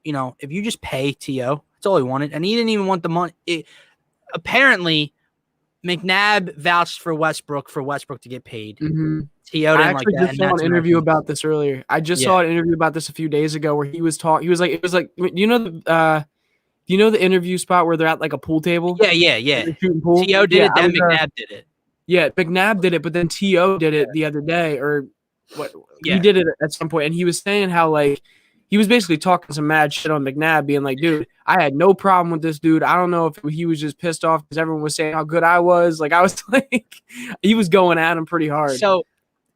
you know, if you just pay T.O., that's all he wanted, and he didn't even want the money. Apparently, McNabb vouched for Westbrook to get paid. Mm-hmm. T.O. didn't like that. I just saw an interview about this earlier. I just saw an interview about this a few days ago where he was talking. He was like, it was like, you know the interview spot where they're at like a pool table? Yeah. T.O. did it, then McNabb did it. Yeah, McNabb did it, but then T.O. did it the other day, or what? Yeah. He did it at some point, and he was saying how like he was basically talking some mad shit on McNabb, being like, dude, I had no problem with this dude. I don't know if he was just pissed off because everyone was saying how good I was. Like, I was like, he was going at him pretty hard. So,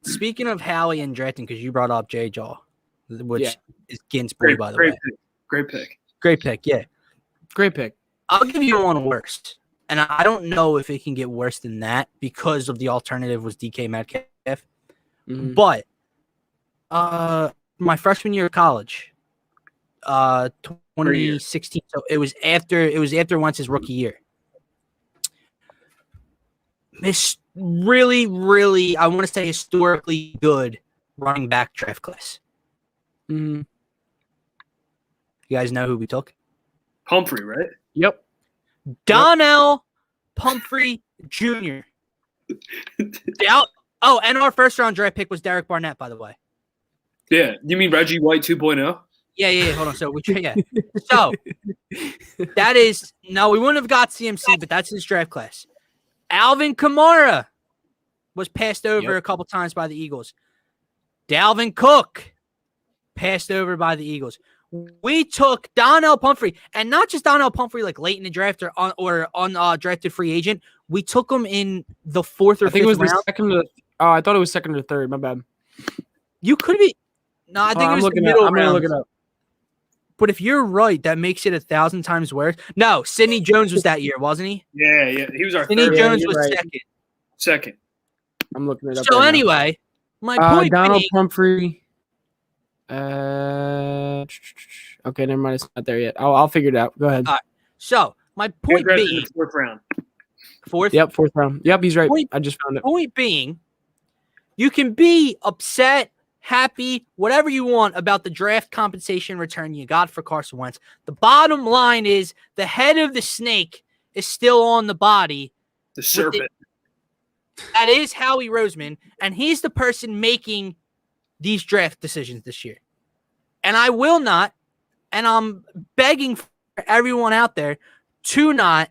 speaking of Howie and drafting, because you brought up J. Jaw, which is Ginsburg, by the way. Great pick. Great pick, yeah. Great pick. I'll give you one worse. And I don't know if it can get worse than that because of the alternative was DK Metcalf. Mm-hmm. But my freshman year of college, 2016. So it was after Wentz's rookie year. This really, really, I want to say historically good running back draft class. Mm-hmm. You guys know who we took? Humphrey, right? Yep. Donnell Pumphrey Jr. And our first round draft pick was Derek Barnett, by the way. Yeah, you mean Reggie White 2.0? Yeah. Hold on. So So that is we wouldn't have got CMC, but that's his draft class. Alvin Kamara was passed over a couple times by the Eagles. Dalvin Cook passed over by the Eagles. We took Donnell Pumphrey, and not just Donnell Pumphrey like late in the draft or undrafted free agent. We took him in the 4th or 5th round. I think it was the second. I thought it was second or third. My bad. You could be. No, I think it was the middle round. I'm gonna look it up. But if you're right, that makes it 1,000 times worse. No, Sidney Jones was that year, wasn't he? Yeah. He was our Sidney third. Jones was second. Second. I'm looking it up. So anyway, my point Donald being, Pumphrey. Okay, never mind. It's not there yet. I'll figure it out. Go ahead. All right. So my point being, 4th round. 4th. Yep, 4th round. Yep, he's right. I just found it. Point being, you can be upset, happy, whatever you want about the draft compensation return you got for Carson Wentz. The bottom line is the head of the snake is still on the body. The serpent. That is Howie Roseman, and he's the person making these draft decisions this year. And I will not, and I'm begging for everyone out there to not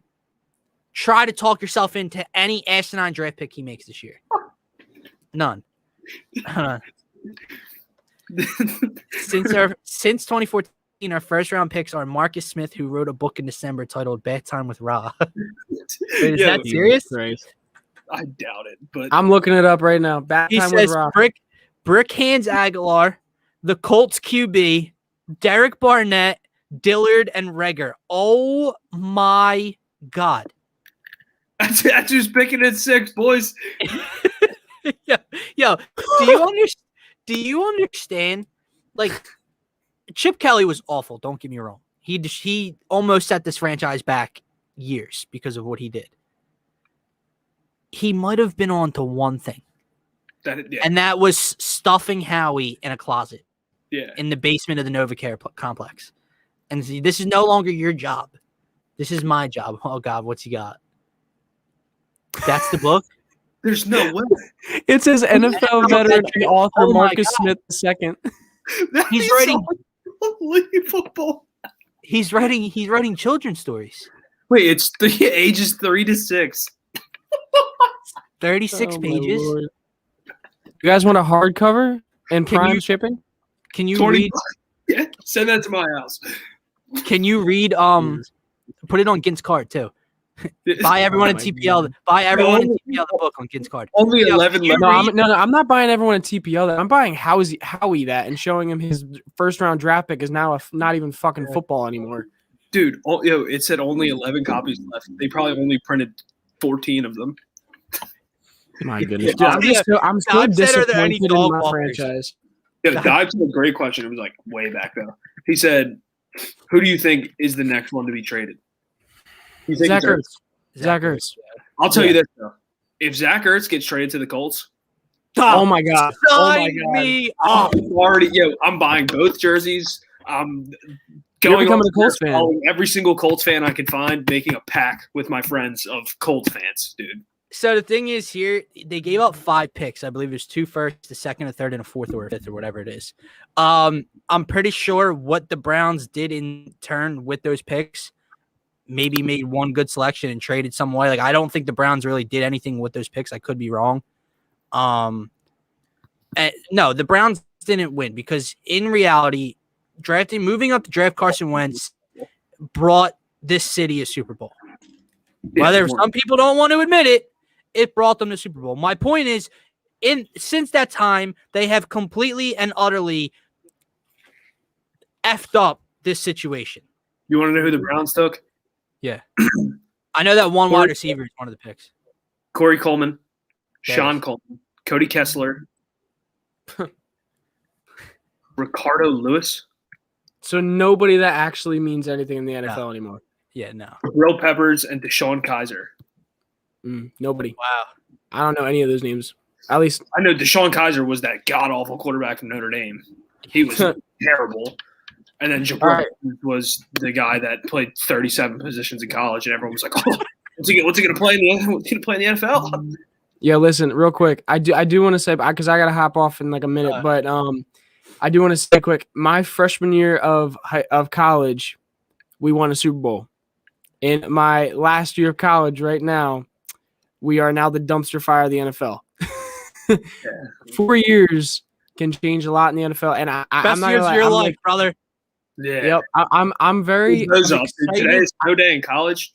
try to talk yourself into any asinine draft pick he makes this year. None. Since 2014, our first round picks are Marcus Smith, who wrote a book in December titled "Bath Time with Ra." Is that serious? I doubt it, but I'm looking it up right now. Bath Time with Ra. Brick Hands Aguilar, the Colts QB, Derek Barnett, Dillard, and Reagor. Oh my God! That's just picking at 6, boys. Yo, Do you understand? Like, Chip Kelly was awful. Don't get me wrong. He almost set this franchise back years because of what he did. He might have been on to one thing, and that was stuffing Howie in a closet in the basement of the NovaCare complex. And see, this is no longer your job. This is my job. Oh, God, what's he got? That's the book? There's no way. It says NFL veteran and author Marcus Smith II. He's writing unbelievable. He's writing children's stories. Wait, it's ages 3 to 6. 36 pages. Lord. You guys want a hardcover and prime shipping? Can you read? Yeah, send that to my house. Can you read? Put it on Gint's card too. Buy everyone in TPL. Buy everyone in TPL the book on Gint's card. Only 11. No, I'm not buying everyone in TPL that. I'm buying Howie that and showing him his first round draft pick is now not even fucking football anymore. Dude, it said only 11 copies left. They probably only printed 14 of them. My goodness, dude, I'm so disappointed in my franchise. Yeah, Dives had a great question. It was like way back though. He said, "Who do you think is the next one to be traded?" Zach Ertz. Zach Ertz. I'll tell you this though: if Zach Ertz gets traded to the Colts, oh my god, sign me up. I'm buying both jerseys. I'm going becoming a Colts fan. Every single Colts fan I can find, making a pack with my friends of Colts fans, dude. So the thing is here, they gave up 5 picks. I believe there's 2 firsts, a second, a third, and a fourth or a fifth or whatever it is. I'm pretty sure what the Browns did in turn with those picks, maybe made one good selection and traded some way. Like, I don't think the Browns really did anything with those picks. I could be wrong. No, the Browns didn't win because in reality, moving up to draft Carson Wentz brought this city a Super Bowl. Whether some people don't want to admit it, it brought them to Super Bowl. My point is, since that time, they have completely and utterly effed up this situation. You want to know who the Browns took? Yeah. I know that one wide receiver is one of the picks. Corey Coleman, Sean Coleman, Cody Kessler, Ricardo Lewis. So nobody that actually means anything in the NFL anymore. Yeah, no. Will Peppers and Deshaun Kaiser. Nobody. Wow. I don't know any of those names. At least I know Deshaun Kaiser was that god-awful quarterback from Notre Dame. He was terrible. And then Jabbar was the guy that played 37 positions in college, and everyone was like, "Oh, what's he going to play in the NFL?" Yeah, listen, real quick. I do want to say, because I got to hop off in like a minute, but I do want to say quick. My freshman year of college, we won a Super Bowl. In my last year of college, right now, we are now the dumpster fire of the NFL. 4 years can change a lot in the NFL, and I'm not years of your life, brother. Yeah. Yep. I'm very excited. Today is no day in college,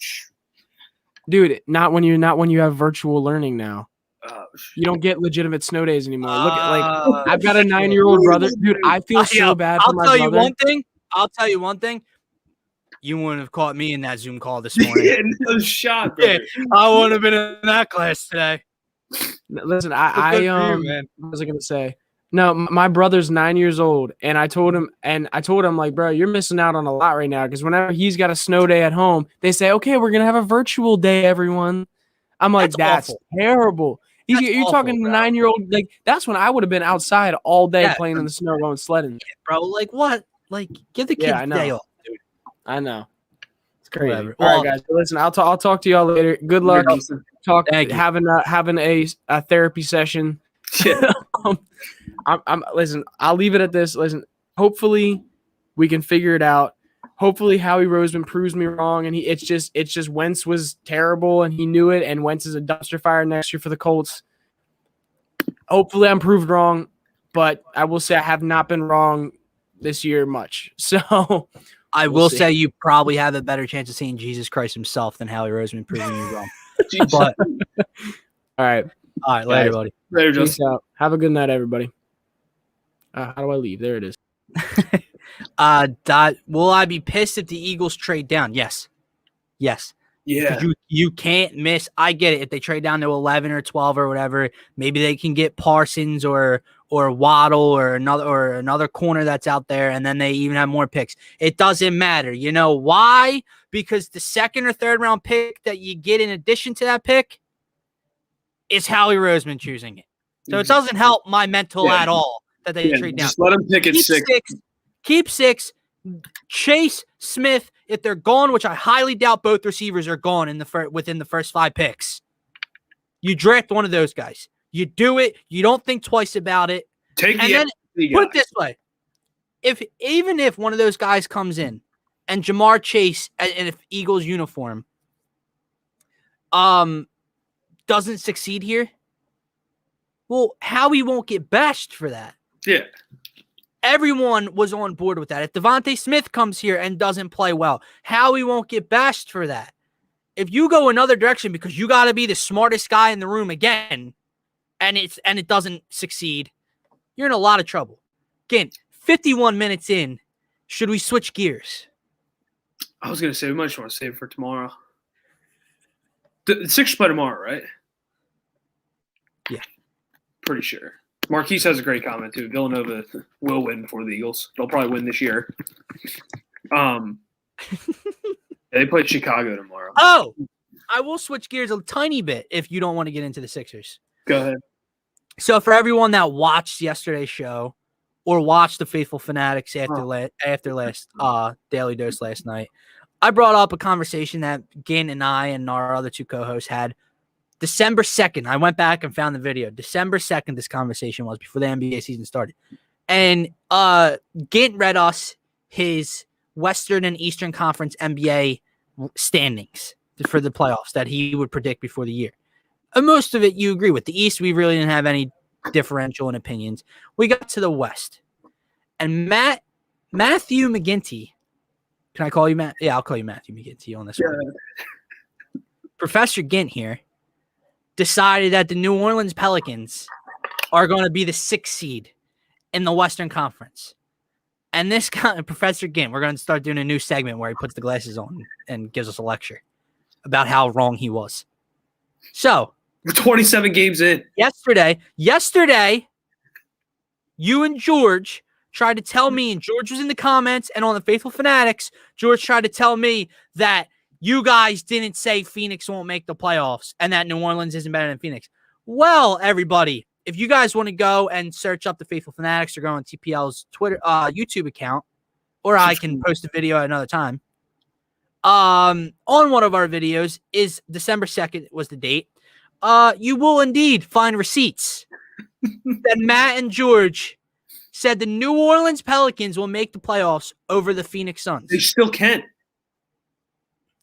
dude. Not when you have virtual learning now. You don't get legitimate snow days anymore. Look at I've got a 9-year-old brother, dude. I feel so bad for my brother. I'll tell you one thing. You wouldn't have caught me in that Zoom call this morning. Yeah, no shot, bro. Yeah, I wouldn't have been in that class today. Listen, what was I gonna say? No, my brother's 9 years old, and I told him, like, bro, you're missing out on a lot right now because whenever he's got a snow day at home, they say, okay, we're gonna have a virtual day, everyone. I'm like, that's terrible. You're talking to a 9-year-old, like that's when I would have been outside all day playing in the snow, going sledding. Yeah, bro, like what? Like, give the kids a day off, dude. I know. It's crazy. Whatever. All right, guys. Listen, I'll talk to y'all later. Good luck. Having a therapy session. Yeah. Listen, I'll leave it at this. Listen, hopefully we can figure it out. Hopefully Howie Roseman proves me wrong, and it's just Wentz was terrible and he knew it, and Wentz is a dumpster fire next year for the Colts. Hopefully I'm proved wrong, but I will say I have not been wrong this year much. So I will say you probably have a better chance of seeing Jesus Christ himself than Howie Roseman proving you wrong. But all right, later, everybody. Later, Peace out. Have a good night, everybody. How do I leave? There it is. Will I be pissed if the Eagles trade down? Yes. Yeah. You can't miss. I get it. If they trade down to 11 or 12 or whatever, maybe they can get Parsons or or Waddle or another corner that's out there, and then they even have more picks. It doesn't matter. You know why? Because the second or third round pick that you get in addition to that pick is Howie Roseman choosing it. So it doesn't help my mental at all that they trade down. Just let them pick at 6. Keep 6. Chase, Smith, if they're gone, which I highly doubt both receivers are gone within the first 5 picks. You draft one of those guys. You do it. You don't think twice about it. Put it this way: even if one of those guys comes in and Jamar Chase in an Eagles uniform, doesn't succeed here, well, Howie won't get bashed for that. Yeah. Everyone was on board with that. If Devontae Smith comes here and doesn't play well, Howie won't get bashed for that. If you go another direction because you got to be the smartest guy in the room again, and it doesn't succeed, you're in a lot of trouble. Again, 51 minutes in, should we switch gears? I was going to say we might just want to save it for tomorrow. The Sixers play tomorrow, right? Yeah. Pretty sure. Marquise has a great comment, too. Villanova will win before the Eagles. They'll probably win this year. They play Chicago tomorrow. Oh, I will switch gears a tiny bit if you don't want to get into the Sixers. Go ahead. So for everyone that watched yesterday's show or watched the Faithful Fanatics after last Daily Dose last night, I brought up a conversation that Ginn and I and our other 2 co-hosts had December 2nd. I went back and found the video. December 2nd, this conversation was before the NBA season started. And Gint read us his Western and Eastern Conference NBA standings for the playoffs that he would predict before the year. And most of it you agree with. The East, we really didn't have any differential in opinions. We got to the West. And Matthew McGinty, can I call you Matt? Yeah, I'll call you Matthew McGinty on this one. Professor Gint here decided that the New Orleans Pelicans are going to be the 6th seed in the Western Conference. And this guy, Professor Gint, we're going to start doing a new segment where he puts the glasses on and gives us a lecture about how wrong he was. So, we're 27 games in. Yesterday, you and George tried to tell me, and George was in the comments and on the Faithful Fanatics, George tried to tell me that you guys didn't say Phoenix won't make the playoffs and that New Orleans isn't better than Phoenix. Well, everybody, if you guys want to go and search up the Faithful Fanatics or go on TPL's Twitter, YouTube account, or I can post a video at another time. On one of our videos is December 2nd was the date. You will indeed find receipts that Matt and George said the New Orleans Pelicans will make the playoffs over the Phoenix Suns. They still can.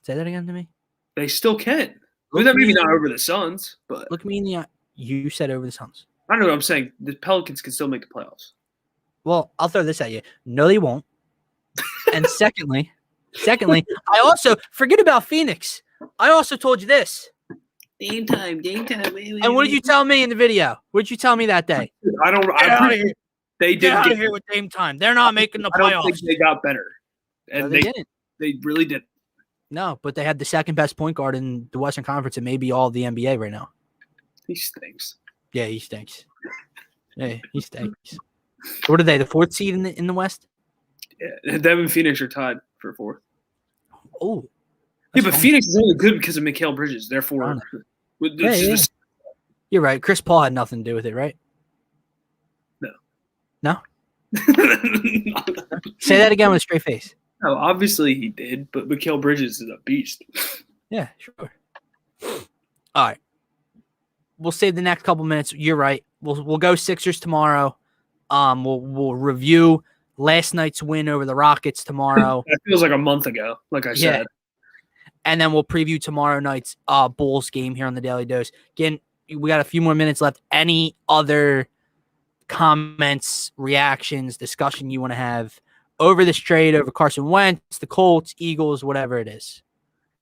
Say that again to me. They still can. Maybe not over the Suns, but look me in the eye. You said over the Suns. I don't know what I'm saying. The Pelicans can still make the playoffs. Well, I'll throw this at you. No, they won't. And secondly, I also forget about Phoenix. I also told you this. Game time. And what did you tell me in the video? What did you tell me that day? They didn't get out of here with game time. They're not making the playoffs. I don't think they got better. And no, they didn't. They really didn't. No, but they had the second best point guard in the Western Conference and maybe all of the NBA right now. He stinks. Yeah, he stinks. Yeah, he stinks. What are they? The 4th seed in the West? Yeah, them and Phoenix are tied for 4th. Oh. Yeah, but Phoenix is only good because of Mikal Bridges. Therefore, you're right. Chris Paul had nothing to do with it, right? No? Say that again with a straight face. No, obviously he did, but Mikal Bridges is a beast. Yeah, sure. All right. We'll save the next couple minutes. You're right. We'll go Sixers tomorrow. We'll review last night's win over the Rockets tomorrow. That feels like a month ago, like I said. And then we'll preview tomorrow night's Bulls game here on the Daily Dose. Again, we got a few more minutes left. Any other comments, reactions, discussion you want to have over this trade, over Carson Wentz, the Colts, Eagles, whatever it is?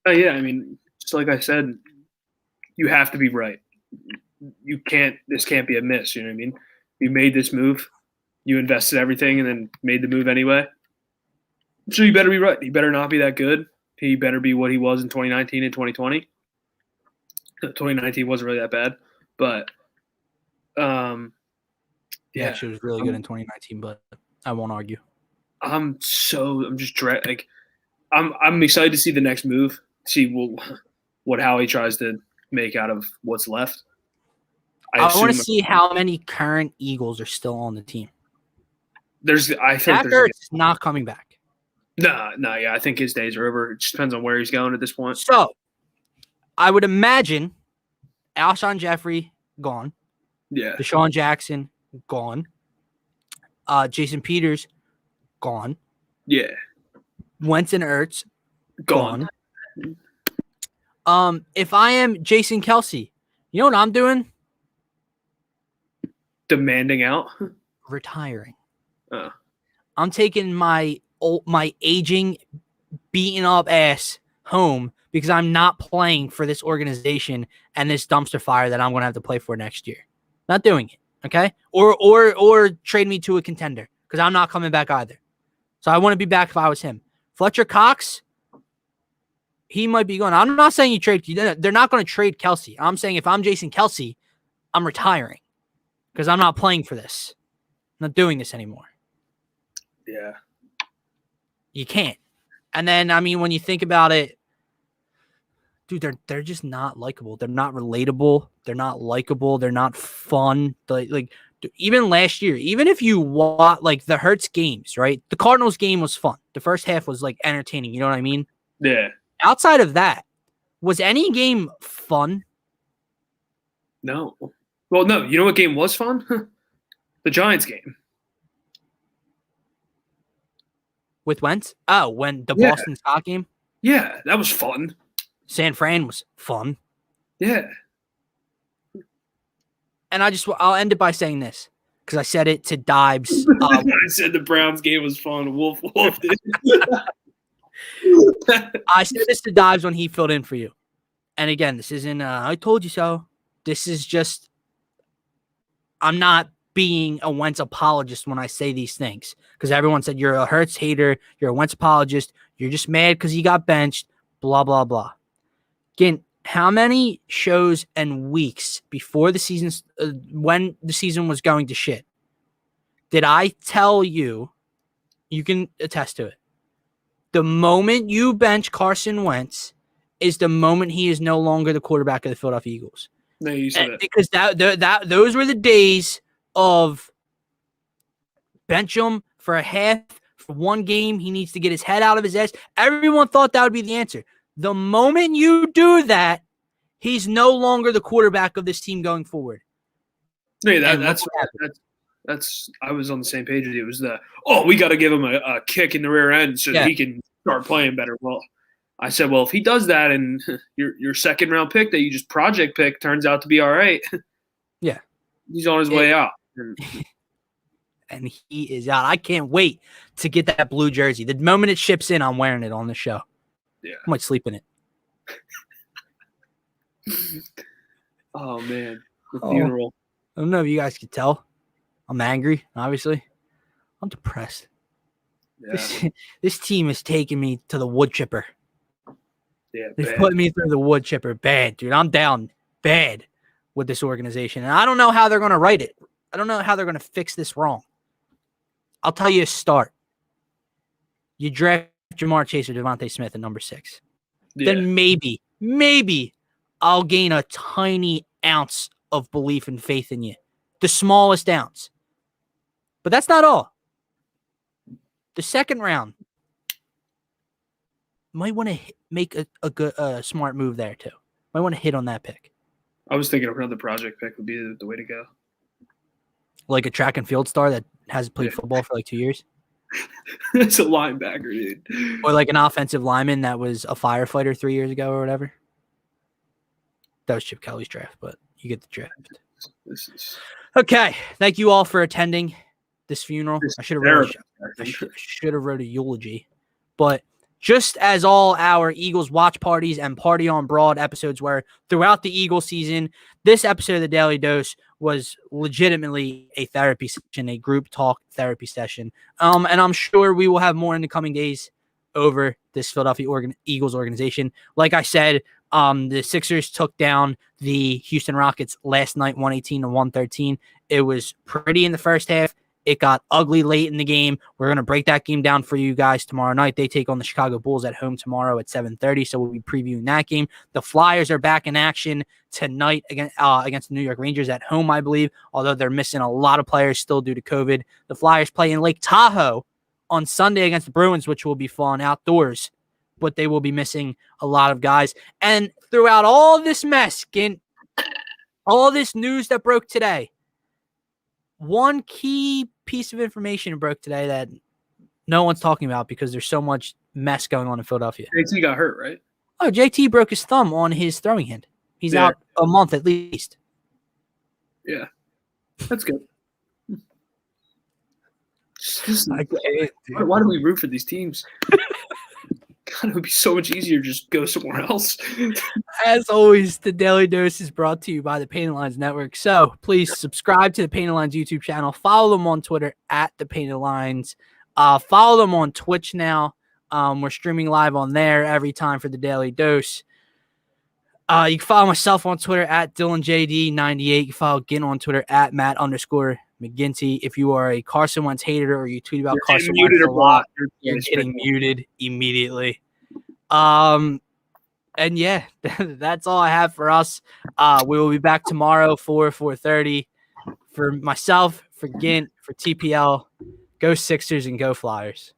Yeah, I mean, just like I said, you have to be right. This can't be a miss, you know what I mean? You made this move, you invested everything, and then made the move anyway. So you better be right. He better not be that good. He better be what he was in 2019 and 2020. 2019 wasn't really that bad, but He actually was really good in 2019, but I won't argue. I'm excited to see the next move. See what Howie tries to make out of what's left. I want to see how many current Eagles are still on the team. I feel Zach Ertz is not coming back. No, yeah, I think his days are over. It just depends on where he's going at this point. So, I would imagine Alshon Jeffrey gone. Yeah. Deshaun Jackson gone. Jason Peters gone. Yeah. Wentz and Ertz Gone. If I am Jason Kelce, you know what I'm doing? Demanding out. Retiring. Oh. I'm taking my aging, beaten up ass home because I'm not playing for this organization and this dumpster fire that I'm going to have to play for next year. Not doing it, okay? Or trade me to a contender because I'm not coming back either. So I want to be back if I was him. Fletcher Cox, he might be going. I'm not saying you trade. They're not going to trade Kelce. I'm saying if I'm Jason Kelce, I'm retiring because I'm not playing for this. I'm not doing this anymore. Yeah. You can't. And then, I mean, when you think about it, dude, they're just not likable. They're not relatable. They're not likable. They're not fun. Like even last year, even if you watch like the Hurts games, right? The Cardinals game was fun. The first half was like entertaining. You know what I mean? Yeah. Outside of that, was any game fun? No. Well, no. You know what game was fun? The Giants game. With Wentz? Oh, when the Boston Scott game? Yeah, that was fun. San Fran was fun. Yeah. And I'll end it by saying this because I said it to Dibes. I said the Browns game was fun. Wolf did. I said this to Dibes when he filled in for you. And again, this isn't I told you so. This is just I'm not being a Wentz apologist when I say these things because everyone said you're a Hurts hater, you're a Wentz apologist, you're just mad because he got benched, blah, blah, blah. Again, how many shows and weeks before the season, when the season was going to shit, did I tell you, you can attest to it, the moment you bench Carson Wentz is the moment he is no longer the quarterback of the Philadelphia Eagles. No, you said it. Because those were the days of bench him for a half, for one game. He needs to get his head out of his ass. Everyone thought that would be the answer. The moment you do that, he's no longer the quarterback of this team going forward. Yeah, that's. I was on the same page with you. It was we got to give him a kick in the rear end so that he can start playing better. Well, I said, well, if he does that and your second round pick that you just project pick turns out to be all right, yeah, he's on his way out. And he is out. I can't wait to get that blue jersey. The moment it ships in, I'm wearing it on the show. Yeah, I might sleep in it. Oh man, the funeral. I don't know if you guys could tell. I'm angry. Obviously, I'm depressed. Yeah. This team is taking me to the wood chipper. Yeah, they've put me through the wood chipper bad, dude. I'm down bad with this organization, and I don't know how they're going to write it. I don't know how they're going to fix this wrong. I'll tell you a start. You draft Jamar Chase or Devontae Smith at number 6. Yeah. Then maybe I'll gain a tiny ounce of belief and faith in you. The smallest ounce. But that's not all. The second round, might want to make a good, smart move there too. Might want to hit on that pick. I was thinking another project pick would be the way to go. Like a track and field star that hasn't played football for like 2 years. It's a linebacker, dude. Or like an offensive lineman that was a firefighter 3 years ago or whatever. That was Chip Kelly's draft, but you get the draft. Okay. Thank you all for attending this funeral. I should have wrote a eulogy, but just as all our Eagles watch parties and Party on Broad episodes were throughout the Eagles season, this episode of the Daily Dose was legitimately a therapy session, a group talk therapy session. And I'm sure we will have more in the coming days over this Philadelphia Eagles organization. Like I said, The Sixers took down the Houston Rockets last night, 118-113. It was pretty in the first half. It got ugly late in the game. We're going to break that game down for you guys tomorrow night. They take on the Chicago Bulls at home tomorrow at 7:30, so we'll be previewing that game. The Flyers are back in action tonight against the New York Rangers at home, I believe, although they're missing a lot of players still due to COVID. The Flyers play in Lake Tahoe on Sunday against the Bruins, which will be fun outdoors, but they will be missing a lot of guys. And throughout all this mess, all this news that broke today, one key piece of information broke today that no one's talking about because there's so much mess going on in Philadelphia. JT got hurt, right? Oh, JT broke his thumb on his throwing hand. He's out a month at least. Yeah, that's good. Why do we root for these teams? God, it would be so much easier to just go somewhere else. As always, the Daily Dose is brought to you by the Painted Lines Network. So please subscribe to the Painted Lines YouTube channel. Follow them on Twitter at the Painted Lines. Follow them on Twitch now. We're streaming live on there every time for the Daily Dose. You can follow myself on Twitter at DylanJD98. You can follow Ginn on Twitter at Matt_McGinty. If you are a Carson Wentz hater or you tweet about Carson Wentz a lot, you're getting muted immediately. And yeah, that's all I have for us. We will be back tomorrow for 4:30. For myself, for Gint, for TPL, go Sixers and go Flyers.